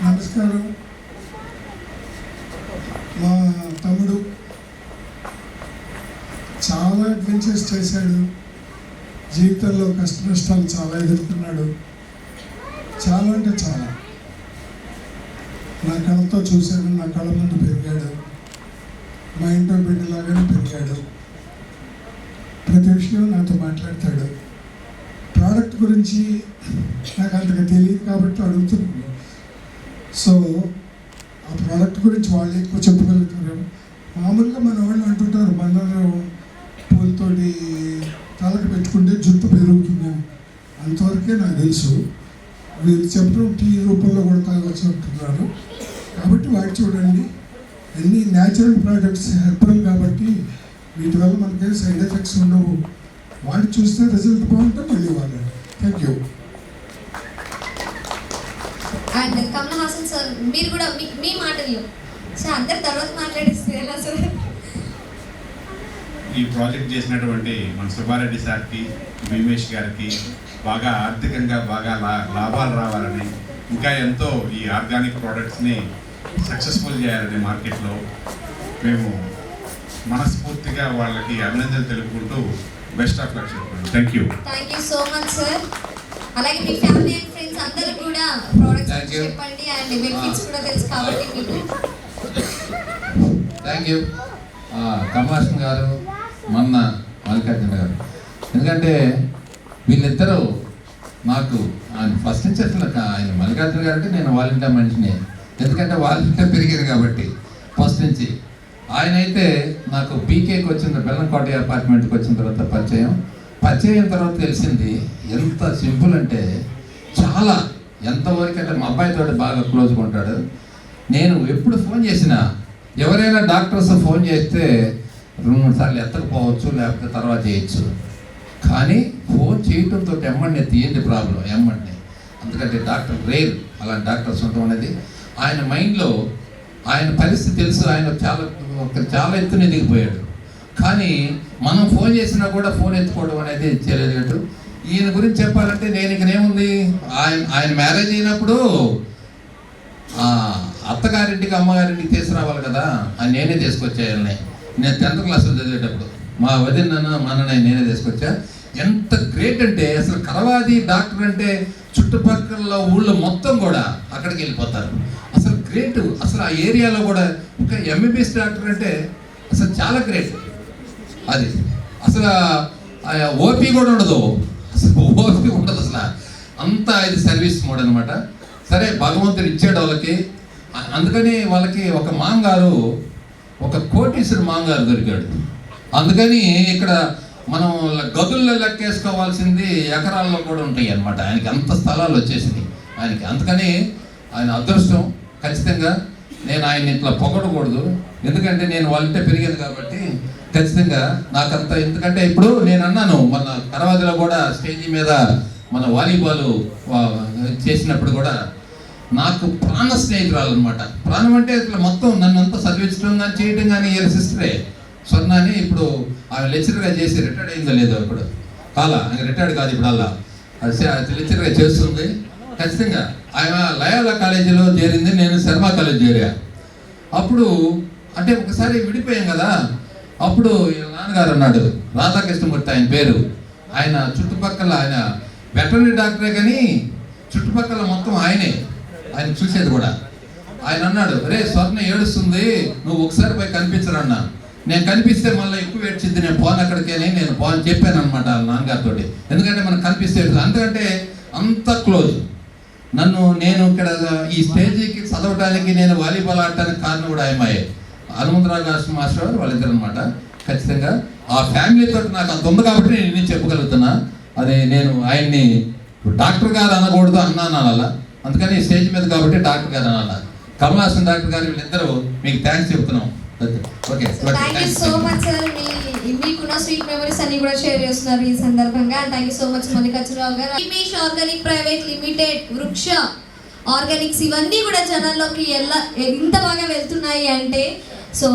నమస్కారం. మా తమ్ముడు చాలా అడ్వెంచర్స్ చేశాడు, జీవితంలో కష్ట నష్టాలు చాలా ఎదుర్కొన్నాడు. చాలా అంటే చాలా నా కళ్ళతో చూశాను, నా కళ్ళ ముందు పెరిగాడు, మా ఇంట్లో బిడ్డలాగానే పెరిగాడు. ప్రతి విషయం నాతో మాట్లాడతాడు. ప్రోడక్ట్ గురించి నాకు అంతగా తెలియదు కాబట్టి అడుగుతున్నాను. సో ఆ ప్రోడక్ట్ గురించి వాళ్ళు ఎక్కువ చెప్పగలుగుతున్నారు. మామూలుగా మన వాళ్ళు అంటుంటారు బంగారం పూలతోటి తలకు పెట్టుకుంటే జుట్టు పెరుగుతుందని. అంతవరకే నాకు తెలుసు. వీళ్ళు చెప్పడం టీ రూపంలో కూడా తాగొచ్చు అంటున్నారు. కాబట్టి వాటి చూడండి, అన్ని న్యాచురల్ ప్రోడక్ట్స్ హెర్బల్ కాబట్టి వీటి వల్ల మనకేం సైడ్ ఎఫెక్ట్స్ ఉండవు. వాటి చూస్తే రిజల్ట్ బాగుంటే మళ్ళీ వాడండి. Thank you. And Kamal Haasan sir, మీరు కూడా మీ మాటల్లో సార్ అందరి తర్వాత మాట్లాడిస్తే ఎలా సార్? ఈ ప్రాజెక్ట్ చేసినటువంటి మన సుబ్బారెడ్డి సార్కి, భీమేష్ గారికి బాగా ఆర్థికంగా బాగా లాభాలు రావాలని, ఇంకా ఎంతో ఈ ఆర్గానిక్ ప్రోడక్ట్స్ని సక్సెస్ఫుల్ చేయాలని మార్కెట్లో మేము మనస్ఫూర్తిగా వాళ్ళకి అభినందనలు తెలుపుకుంటూ బెస్ట్ ఆఫ్ లక్ చెప్పుకుంటాం. Thank you so much sir. అలాగే మీ ఫ్యామిలీ అండ్ ఫ్రెండ్స్ అందరూ కూడా ప్రోడక్ట్స్ చెప్పండి అండ్ బెనిఫిట్స్ కూడా తెలుసు కాబట్టి మీకు. థ్యాంక్ యూ కమలాసన్ గారు, మొన్న మల్లికార్జున గారు. ఎందుకంటే వీళ్ళిద్దరూ నాకు ఆయన ఫస్ట్ నుంచి అసలు ఆయన మల్లికార్జున గారు అంటే నేను వాళ్ళింటా మనిషిని, ఎందుకంటే వాళ్ళింటా పెరిగారు కాబట్టి ఫస్ట్ నుంచి. ఆయన అయితే నాకు పీకేకి వచ్చిన బెల్లంకోట అపార్ట్మెంట్కి వచ్చిన తర్వాత పరిచయం తర్వాత తెలిసింది ఎంత సింపుల్ అంటే చాలా ఎంతవరకు అంటే మా అబ్బాయితో బాగా క్లోజ్గా ఉంటాడు. నేను ఎప్పుడు ఫోన్ చేసినా ఎవరైనా డాక్టర్స్ ఫోన్ చేస్తే 2-3 సార్లు ఎత్తకపోవచ్చు, లేకపోతే తర్వాత చేయొచ్చు. కానీ ఫోన్ చేయటంతో ఎమ్మండి తీయండి ప్రాబ్లం ఎమ్మండి. ఎందుకంటే డాక్టర్ రేర్ అలాంటి డాక్టర్స్ ఉండడం అనేది. ఆయన మైండ్లో ఆయన పరిస్థితి తెలుసు. ఆయన చాలా ఎత్తున ఎదిగిపోయాడు. కానీ మనం ఫోన్ చేసినా కూడా ఫోన్ ఎత్తుకోవడం అనేది చేయలేదు. ఈయన గురించి చెప్పాలంటే నేను ఇక్కడేముంది, ఆయన మ్యారేజ్ అయినప్పుడు అత్తగారింటికి అమ్మగారింటికి తీసుకురావాలి కదా అని నేనే తీసుకొచ్చాయని. నేను 10th క్లాస్లో చదివేటప్పుడు మా వదిన నేనే తీసుకొచ్చా. ఎంత గ్రేట్ అంటే అసలు కరవాది డాక్టర్ అంటే చుట్టుపక్కల ఊళ్ళో మొత్తం కూడా అక్కడికి వెళ్ళిపోతారు. అసలు గ్రేట్. అసలు ఆ ఏరియాలో కూడా ఒక ఎంబీబీఎస్ డాక్టర్ అంటే అసలు చాలా గ్రేట్. అది అసలు ఓపీ కూడా ఉండదు, అసలు ఓపీ ఉండదు అసలు. అంతా ఇది సర్వీస్ మోడ్ అనమాట. సరే భగవంతుడు ఇచ్చాడు వాళ్ళకి. అందుకని వాళ్ళకి ఒక మాంగారు, ఒక కోటీశ్వరుడు మాంగారు దొరికాడు. అందుకని ఇక్కడ మనం గదుల్లో లెక్కేసుకోవాల్సింది ఎకరాల్లో కూడా ఉంటాయి అన్నమాట. ఆయనకి అంత స్థలాలు వచ్చేసింది ఆయనకి. అందుకని ఆయన అదృష్టం ఖచ్చితంగా. నేను ఆయన ఇట్లా పొగడకూడదు, ఎందుకంటే నేను వాళ్ళంటే పెరిగాను కాబట్టి ఖచ్చితంగా నాకంత. ఎందుకంటే ఇప్పుడు నేను అన్నాను మన కరవాదిలో కూడా స్టేజీ మీద మన వాలీబాల్ చేసినప్పుడు కూడా నాకు ప్రాణ స్నేహితురాలు అనమాట. ప్రాణం అంటే ఇట్లా మొత్తం నన్ను అంతా చదివించడం కానీ చేయడం కానీ వీళ్ళ సిస్టరే స్వర్ణాన్ని. ఇప్పుడు ఆమె లెక్చరర్గా చేసి రిటైర్డ్ అయిందో లేదో ఇప్పుడు కాలా, రిటైర్డ్ కాదు ఇప్పుడు అలా లెక్చరర్గా చేస్తుంది. ఖచ్చితంగా ఆమె లయాలా కాలేజీలో చేరింది, నేను శర్మ కాలేజ్ చేరా. అప్పుడు అంటే ఒకసారి విడిపోయాం కదా. అప్పుడు నాన్నగారు అన్నాడు, రాధాకృష్ణమూర్తి ఆయన పేరు. ఆయన చుట్టుపక్కల ఆయన వెటర్నరీ డాక్టరే కానీ చుట్టుపక్కల మొత్తం ఆయన చూసేది కూడా. ఆయన అన్నాడు, రే స్వర్ణ ఏడుస్తుంది, నువ్వు ఒకసారి పోయి కనిపించరన్నా. నేను కనిపిస్తే మళ్ళీ ఎక్కువ ఏడ్చిద్ది, నేను పోను అక్కడికి అని నేను చెప్పాను అనమాట నాన్నగారితో. ఎందుకంటే మనకు కనిపిస్తే ఎందుకంటే అంత క్లోజ్. నేను ఇక్కడ ఈ స్టేజీకి చదవడానికి, నేను వాలీబాల్ ఆడటానికి కారణం కూడా ఆయమ్మాయే. హనుమంతరావు గారు మాస్టర్ గారు వాళ్ళిద్దరు అనమాట. ఖచ్చితంగా ఆ ఫ్యామిలీతో నాకు అంత ఉంది కాబట్టి నేను చెప్పగలుగుతున్నా. అది నేను ఆయన్ని డాక్టర్ గారు అనకూడదు అన్నాను అలా. అందుకని స్టేజ్ మీద కాబట్టి డాక్టర్ గారు అనాల. కమల్ హాసన్ డాక్టర్ గారు వీళ్ళిద్దరూ మీకు థ్యాంక్స్ చెప్తున్నాం. Okay, thank you so much sir. మీ మీకున్న స్వీట్ మెమరీస్ అన్ని కూడా షేర్ చేస్తున్నారు ఈ సందర్భంగా. Thank you so much Mallikarjunarao గారు. Bhimesh organic private limited, Vriksha organics ఇవన్నీ కూడా జనాల్లోకి ఇంత బాగా వెళ్తున్నాయి అంటే సో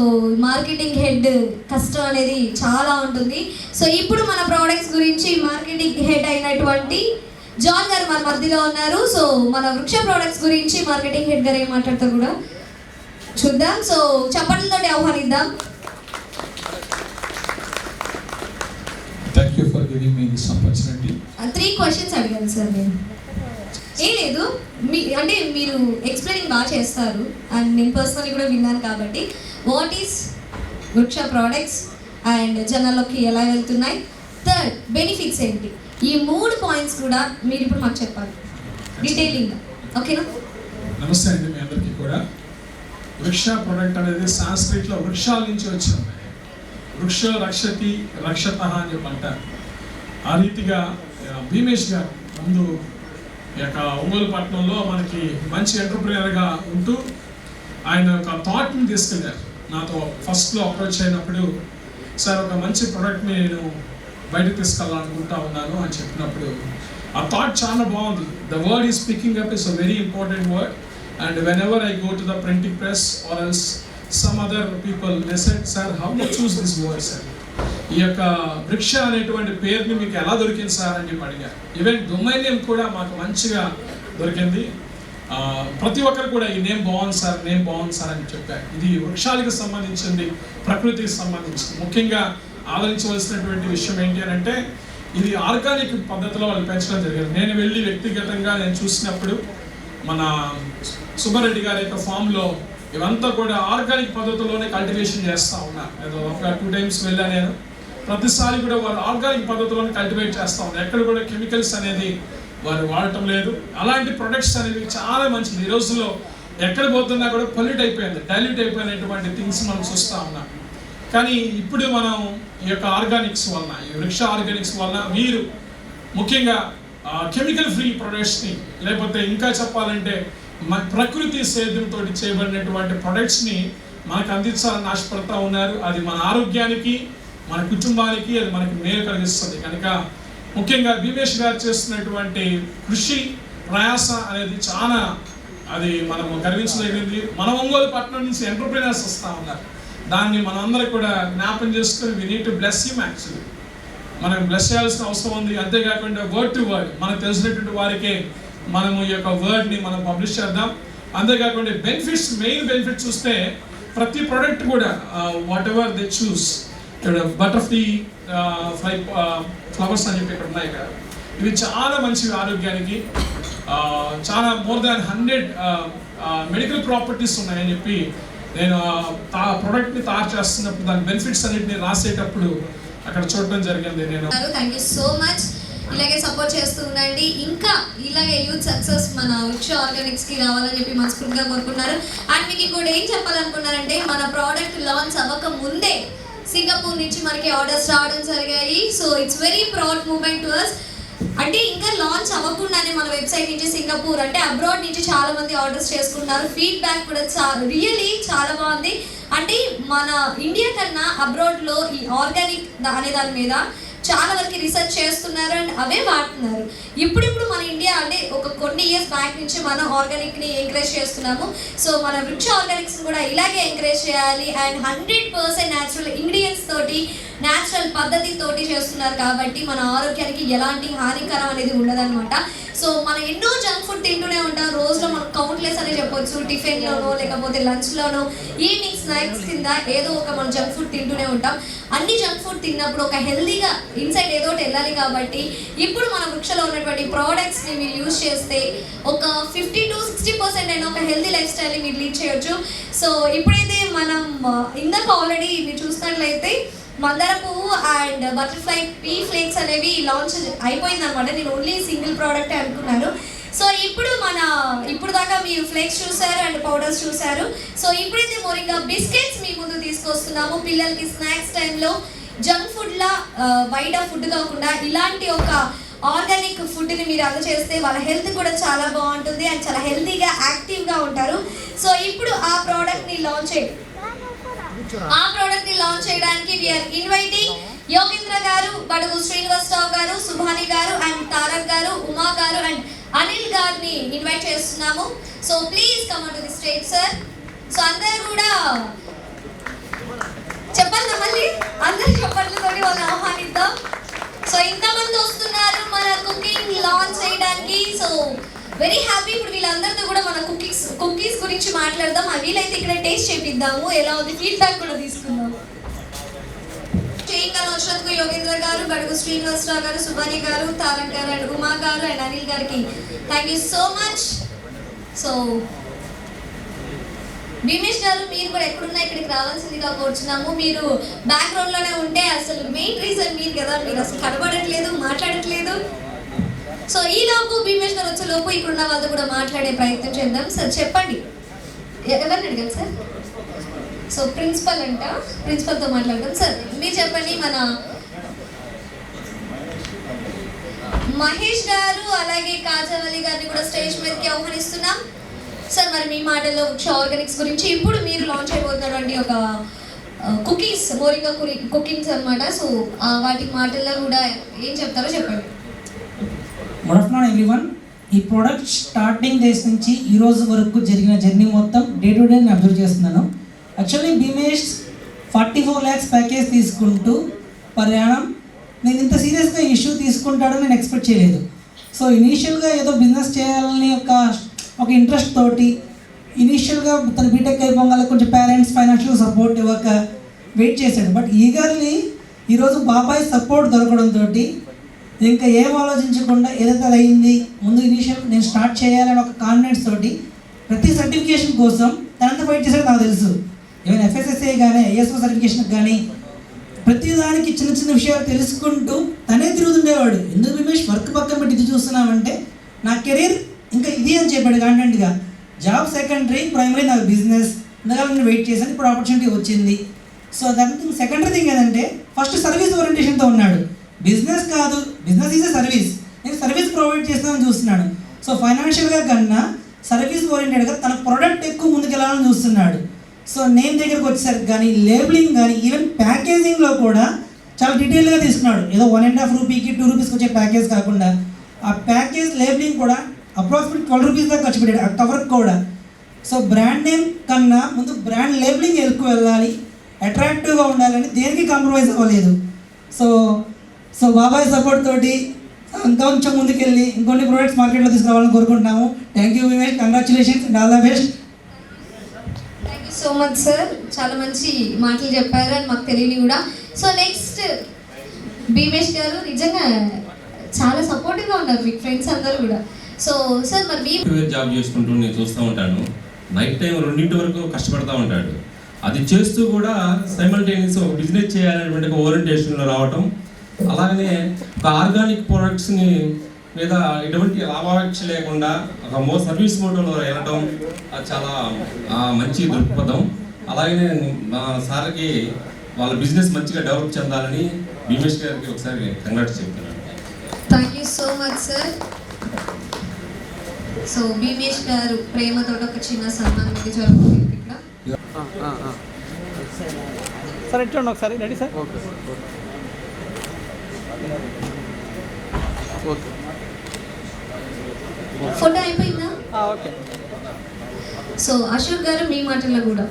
మార్కెటింగ్ హెడ్ కష్టం అనేది చాలా ఉంటుంది. సో ఇప్పుడు మన ప్రోడక్ట్స్ గురించి మార్కెటింగ్ హెడ్ అయినటువంటి జాన్ గారు మన మధ్యలో ఉన్నారు. సో మన వృక్ష ప్రోడక్ట్స్ గురించి మార్కెటింగ్ హెడ్ గారు ఏం మాట్లాడతారు కూడా చూద్దాం. సో చప్పట్లతో ఆహ్వానిద్దాం. Thank you for giving me this opportunity. 3 questions అడిగాను సార్ నేను. ఏం లేదు, అంటే మీరు ఎక్స్ప్లెయినింగ్ బాగా చేస్తారు అండ్ నేను పర్సనల్లీ కూడా విన్నాను కాబట్టి వాట్ ఈస్ వృక్ష ప్రోడక్ట్స్ అండ్ జనాల్లోకి ఎలా వెళ్తున్నాయి, థర్డ్ బెనిఫిట్స్ ఏంటి, ఈ 3 పాయింట్స్ కూడా మీరు ఇప్పుడు మాకు చెప్పాలి డీటెయిలింగ్గా. ఓకేనా? నమస్తే అండి మీ అందరికీ కూడా. వృక్ష ప్రోడక్ట్ అనేది సాంస్క్రిట్లో వృక్షాల నుంచి వచ్చింది. వృక్ష రక్షతి రక్షత అని చెప్పి అంటారు. ఆ రీతిగా భీమేష్ గారు ముందు ఈ యొక్క ఒంగోలు పట్టణంలో మనకి మంచి ఎంటర్ప్రీనర్గా ఉంటూ ఆయన ఒక థాట్ని తీసుకెళ్ళారు. నాతో ఫస్ట్లో అప్రోచ్ అయినప్పుడు, సార్ ఒక మంచి ప్రోడక్ట్ని నేను బయటకు తీసుకెళ్ళాలనుకుంటా ఉన్నాను అని చెప్పినప్పుడు ఆ థాట్ చాలా బాగుంది. The word is picking up is a very important word. And whenever I go to the printing press or else some other people, they said, sir, how do you choose this word, sir? ఈ యొక్క వృక్ష అనేటువంటి పేరుని మీకు ఎలా దొరికింది sir అని చెప్పి అడిగారు. ఈవెన్ డొమైన్ కూడా మాకు మంచిగా దొరికింది. ప్రతి ఒక్కరు కూడా ఈ నేమ్ బాగుంది సార్, నేమ్ బాగుంది సార్ అని చెప్పారు. ఇది వృక్షాలకు సంబంధించింది, ప్రకృతికి సంబంధించింది. ముఖ్యంగా ఆలోచించవలసినటువంటి విషయం ఏంటి అని అంటే ఇది ఆర్గానిక్ పద్ధతిలో వాళ్ళు పెంచడం జరిగింది. నేను వెళ్ళి వ్యక్తిగతంగా నేను చూసినప్పుడు మన సుబ్బారెడ్డి గారి యొక్క ఫామ్లో ఇవంతా కూడా ఆర్గానిక్ పద్ధతిలోనే కల్టివేషన్ చేస్తూ ఉన్నారు. ఏదో ఒక 2 times వెళ్ళాను నేను. ప్రతిసారి కూడా వాళ్ళు ఆర్గానిక్ పద్ధతిలోనే కల్టివేట్ చేస్తూ ఉన్నారు. ఎక్కడ కూడా కెమికల్స్ అనేది వారు వాడటం లేదు. అలాంటి ప్రొడక్ట్స్ అనేవి చాలా మంచిది. ఈ రోజుల్లో ఎక్కడ పోతున్నా కూడా పొల్యూట్ అయిపోయింది, డైల్యూట్ అయిపోయినటువంటి థింగ్స్ మనం చూస్తూ ఉన్నాం. కానీ ఇప్పుడు మనం ఈ యొక్క ఆర్గానిక్స్ వలన, ఈ వృక్ష ఆర్గానిక్స్ వలన మీరు ముఖ్యంగా కెమికల్ ఫ్రీ ప్రొడక్ట్స్ని, లేకపోతే ఇంకా చెప్పాలంటే ప్రకృతి సేద్యంతో చేయబడినటువంటి ప్రొడక్ట్స్ని మనకు అందించాలని ఆశపడతా ఉన్నారు. అది మన ఆరోగ్యానికి, మన కుటుంబానికి అది మనకి మేలు కలిగిస్తుంది. కనుక ముఖ్యంగా భీమేష్ గారు చేస్తున్నటువంటి కృషి ప్రయాస అనేది చాలా అది మనము గర్వించదగినది. మన ఒంగోలు పట్టణం నుంచి ఎంటర్ప్రీనర్స్ వస్తూ ఉన్నారు. దాన్ని మనందరూ కూడా జ్ఞాపం చేసుకొని we need to bless him. Actually మనం బ్లెస్ చేయాల్సిన అవసరం ఉంది. అంతేకాకుండా వర్డ్ టు వర్డ్ మనకు తెలిసినటువంటి వారికే మనము ఈ యొక్క వర్డ్ని మనం పబ్లిష్ చేద్దాం. అంతేకాకుండా బెనిఫిట్స్, మెయిన్ బెనిఫిట్స్ చూస్తే ప్రతి ప్రోడక్ట్ కూడా వాట్ ఎవర్ దే చూస్, ఇక్కడ బటర్ఫ్లై ఫ్లవర్స్ అని చెప్పి ఇక్కడ ఉన్నాయి. ఇక్కడ ఇవి చాలా మంచివి ఆరోగ్యానికి. చాలా మోర్ దాన్ 100 మెడికల్ ప్రాపర్టీస్ ఉన్నాయని చెప్పి నేను ఆ ప్రోడక్ట్ని తయారు చేస్తున్నప్పుడు దాని బెనిఫిట్స్ అన్నిటిని రాసేటప్పుడు అక్కడ చూడడం జరిగింది. నేను థ్యాంక్ యూ సో మచ్. ఇలాగే సపోర్ట్ చేస్తూ ఉండండి. ఇంకా ఇలాగే యూత్ సక్సెస్ మన వృక్ష ఆర్గానిక్స్కి రావాలని చెప్పి మనస్ఫూర్తిగా కోరుకున్నారు. అండ్ మీకు ఇంకోటి ఏం చెప్పాలనుకున్నారంటే మన ప్రోడక్ట్ లాంచ్ అవ్వక ముందే సింగపూర్ నుంచి మనకి ఆర్డర్స్ రావడం జరిగాయి. So it's very proud moment to us. అంటే ఇంకా లాంచ్ అవ్వకుండానే మన వెబ్సైట్ నుంచి సింగపూర్ అంటే అబ్రాడ్ నుంచి చాలా మంది ఆర్డర్స్ చేసుకున్నారు. ఫీడ్బ్యాక్ కూడా రియల్లీ చాలా బాగుంది. అంటే మన ఇండియా కన్నా అబ్రాడ్లో ఈ ఆర్గానిక్ అనే దాని మీద చాలా వరకు రీసెర్చ్ చేస్తున్నారు అండ్ అవే వాడుతున్నారు. ఇప్పుడిప్పుడు మన ఇండియా అంటే ఒక కొన్ని ఇయర్స్ బ్యాక్ నుంచి మనం ఆర్గానిక్ని ఎంకరేజ్ చేస్తున్నాము. సో మన వృక్ష ఆర్గానిక్స్ని కూడా ఇలాగే ఎంకరేజ్ చేయాలి. అండ్ 100% న్యాచురల్ ఇంగ్రీడియంట్స్ తోటి, న్యాచురల్ పద్ధతితోటి చేస్తున్నారు కాబట్టి మన ఆరోగ్యానికి ఎలాంటి హానికరం అనేది ఉండదన్నమాట. సో మనం ఎన్నో జంక్ ఫుడ్ తింటూనే ఉంటాం. రోజులో మనం కౌంట్లెస్ అనే చెప్పొచ్చు. టిఫిన్లోనో లేకపోతే లంచ్లోనో, ఈవినింగ్ స్నాక్స్ కింద ఏదో ఒక మనం జంక్ ఫుడ్ తింటూనే ఉంటాం. అన్ని జంక్ ఫుడ్ తిన్నప్పుడు ఒక హెల్దీగా ఇన్సైడ్ ఏదో ఒకటి వెళ్ళాలి కాబట్టి ఇప్పుడు మన వృక్షలో ఉన్నటువంటి ప్రోడక్ట్స్ని మీరు యూజ్ చేస్తే ఒక 50 to 60% అయినా ఒక హెల్దీ లైఫ్ స్టైల్ని మీరు లీడ్ చేయొచ్చు. సో ఇప్పుడైతే మనం ఇందాక ఆల్రెడీ మీరు చూసినట్లయితే మందార పువ్వు అండ్ బటర్ఫ్లై పీ ఫ్లేక్స్ అనేవి లాంచ్ అయిపోయింది అనమాట. నేను ఓన్లీ సింగిల్ ప్రోడక్ట్ అనుకున్నాను. సో ఇప్పుడు దాకా మీరు ఫ్లేక్స్ చూసారు అండ్ పౌడర్స్ చూసారు. సో ఇప్పుడైతే మోరింగా బిస్కెట్స్ మీ ముందు తీసుకొస్తున్నాము. పిల్లలకి స్నాక్స్ టైంలో జంక్ ఫుడ్లా బయట ఫుడ్ కాకుండా ఇలాంటి ఒక ఆర్గానిక్ ఫుడ్ని మీరు అందజేస్తే వాళ్ళ హెల్త్ కూడా చాలా బాగుంటుంది అండ్ చాలా హెల్తీగా యాక్టివ్గా ఉంటారు. సో ఇప్పుడు ఆ ప్రోడక్ట్ని లాంచ్ చేయండి. ఆ ప్రోడక్ట్ ని లాంచ్ చేయడానికి వి ఆర్ ఇన్వైటింగ్ యోగేంద్ర గారు, బడుగు శ్రీనివాసరావు గారు, సుభాని గారు అండ్ తారక్ గారు, ఉమా గారు అండ్ అనిల్ గారిని ఇన్వైట్ చేస్తున్నాము. So please come on to the stage sir. So అందరూ కూడా చెప్పండి, మళ్ళీ అందరు చెప్పట్లతోటి వాళ్ళని ఆహ్వానిద్దాం. సో ఇంతమంది వస్తున్నారు మన కుకింగ్ లాంచ్ చేయడానికి. So very happy. ఇప్పుడు వీళ్ళందరితో కూడా మన కుకీస్ గురించి మాట్లాడదాం. వీలైతే ఇక్కడ టేస్ట్ చేపిద్దాము, ఎలా ఉంది ఫీడ్బ్యాక్ కూడా తీసుకుందాం. చేయింగ్ వచ్చినందుకు యోగేంద్ర గారు, బడుగు శ్రీనివాసరావు గారు, సుభాని గారు, తారక్ గారు అండ్ ఉమా గారు అండ్ అనిల్ గారికి thank you so much. So Bhimesh గారు, మీరు కూడా ఎక్కడున్నా ఇక్కడికి రావాల్సిందిగా కోరుచున్నాము. మీరు బ్యాక్గ్రౌండ్ లోనే ఉంటే అసలు మెయిన్ రీజన్ మీరు కదా, మీరు అసలు కనబడట్లేదు, మాట్లాడట్లేదు. సో ఈ లోపు భీమేష్ గారు వచ్చే లోపు ఇక్కడున్న వాళ్ళతో కూడా మాట్లాడే ప్రయత్నం చేద్దాం. సార్ చెప్పండి, ఎవరిని అడిగారు సార్? సో ప్రిన్సిపల్ అంట, ప్రిన్సిపల్తో మాట్లాడదాం. సార్ మీరు చెప్పండి. మన మహేష్ గారు అలాగే కాజావలి గారిని కూడా స్టేజ్ మీదకి ఆహ్వానిస్తున్నాం. సార్ మరి మీ మాటల్లో వృక్ష ఆర్గానిక్స్ గురించి ఇప్పుడు మీరు లాంచ్ అయిపోతున్నటువంటి ఒక కుకీస్, మోరింగా కుకింగ్స్ అన్నమాట. సో వాటి మాటల్లో కూడా ఏం చెప్తారో చెప్పండి. Good afternoon everyone. ఈ ప్రోడక్ట్ స్టార్టింగ్ డేస్ నుంచి ఈ రోజు వరకు జరిగిన జర్నీ మొత్తం డే టు డే నేను అబ్జర్వ్ చేస్తున్నాను. యాక్చువల్లీ భీమేష్ 44 lakhs ప్యాకేజ్ తీసుకుంటూ ప్రయాణం నేను ఇంత సీరియస్గా ఇష్యూ తీసుకుంటాడని నేను ఎక్స్పెక్ట్ చేయలేదు. సో ఇనీషియల్గా ఏదో బిజినెస్ చేయాలని ఒక ఇంట్రెస్ట్ తోటి ఇనీషియల్గా తన బీటెక్ అయిపోగానే కొంచెం పేరెంట్స్ ఫైనాన్షియల్ సపోర్ట్ ఇవ్వక వెయిట్ చేశాడు. బట్ ఈగర్లీ ఈరోజు బాబాయ్ సపోర్ట్ దొరకడంతో ఇంకా ఏం ఆలోచించకుండా ఏదైతే అయింది ముందు ఇనీషియల్ నేను స్టార్ట్ చేయాలని ఒక కాన్ఫిడెన్స్ తోటి ప్రతి సర్టిఫికేషన్ కోసం తనంత ఫైట్ చేశాడు నాకు తెలుసు. ఈవెన్ FSSAI కానీ ISO సర్టిఫికేషన్కి కానీ ప్రతి దానికి చిన్న చిన్న విషయాలు తెలుసుకుంటూ తనే తిరుగుతుండేవాడు. ఎందుకు భీమేష్ వర్క్ పక్కన పెట్టి ఇది చూస్తున్నామంటే నా కెరీర్ ఇంకా ఇది అని చెప్పాడు కాన్ఫిడెంట్గా. జాబ్ సెకండరీ, ప్రైమరీ నాకు బిజినెస్. అందుకని నేను వెయిట్ చేశాను, ఇప్పుడు ఆపర్చునిటీ వచ్చింది. సో దాని సెకండరీ థింగ్ ఏంటంటే ఫస్ట్ సర్వీస్ ఓరియంటేషన్తో ఉన్నాడు. బిజినెస్ కాదు, బిజినెస్ ఈజ్ ఎ సర్వీస్, నేను సర్వీస్ ప్రొవైడ్ చేస్తానని చూస్తున్నాడు. సో ఫైనాన్షియల్గా కన్నా సర్వీస్ ఓరియంటెడ్గా తన ప్రోడక్ట్ ఎక్కువ ముందుకెళ్ళాలని చూస్తున్నాడు. సో నేమ్ దగ్గరకు వచ్చేసరికి కానీ లేబులింగ్ కానీ ఈవెన్ ప్యాకేజింగ్లో కూడా చాలా డీటెయిల్గా తీసుకున్నాడు. ఏదో 1.5 రూపీకి 2 రూపీస్కి వచ్చే ప్యాకేజ్ కాకుండా ఆ ప్యాకేజ్ లేబులింగ్ కూడా అప్రాక్సిమేట్ 12 రూపీస్ దాకా ఖర్చు పెట్టాడు ఆ కవర్కి కూడా. సో బ్రాండ్ నేమ్ కన్నా ముందు బ్రాండ్ లేబులింగ్ ఎక్కువ వెళ్ళాలి, అట్రాక్టివ్గా ఉండాలని దేనికి కాంప్రమైజ్ అవ్వలేదు. సో బాబాయ్ సపోర్ట్ తోటి ఇంకా కొంచెం ముందుకెళ్ళి ఇంకొన్ని ప్రోడక్ట్స్ మార్కెట్లో తీసుకురావాలని కోరుకుంటున్నాము. Thank you very much, congratulations and all the best. Thank you so much sir, చాలా మంచి మాటలు చెప్పారు అని మాకు తెలియని కూడా. సో నెక్స్ట్ భీమేష్ గారు నిజంగా చాలా సపోర్టివ్గా ఉన్నారు మీకు ఫ్రెండ్స్ అందరూ కూడా. సో సార్ మరి మీ జాబ్ చేసుకుంటూ నేను చూస్తూ ఉంటాను, నైట్ టైం 2 వరకు కష్టపడుతూ ఉంటాడు. అది చేస్తూ కూడా సైమల్టేనియస్ ఒక బిజినెస్ చేయాలనేటువంటి ఒక ఓరియంటేషన్లో రావటం, అలాగనే ఒక ఆర్గానిక్ ప్రోడక్ట్స్ని మీద ఎటువంటి లాభాపేక్ష లేకుండా ఒక సర్వీస్ మోడల్లో వెళ్ళటం అది చాలా మంచి దృక్పథం. అలాగనే మా సార్కి వాళ్ళ బిజినెస్ మంచిగా డెవలప్ చెందాలని భీమేష్ గారికి ఒకసారి కంగ్రాట్స్ చెప్తున్నాను. Thank you so much sir. So Bhimesh గారు ప్రేమతో ఒక చిన్న సన్మానం ఇది జరుగుతుంది ఇక్కడ. సార్ ఎట్లా ఒకసారి రెడీ సార్? ఓకే, ఫోటో అయిపోయిందా? ఓకే. సో అశోక్ గారు మీ మాటల్లో కూడా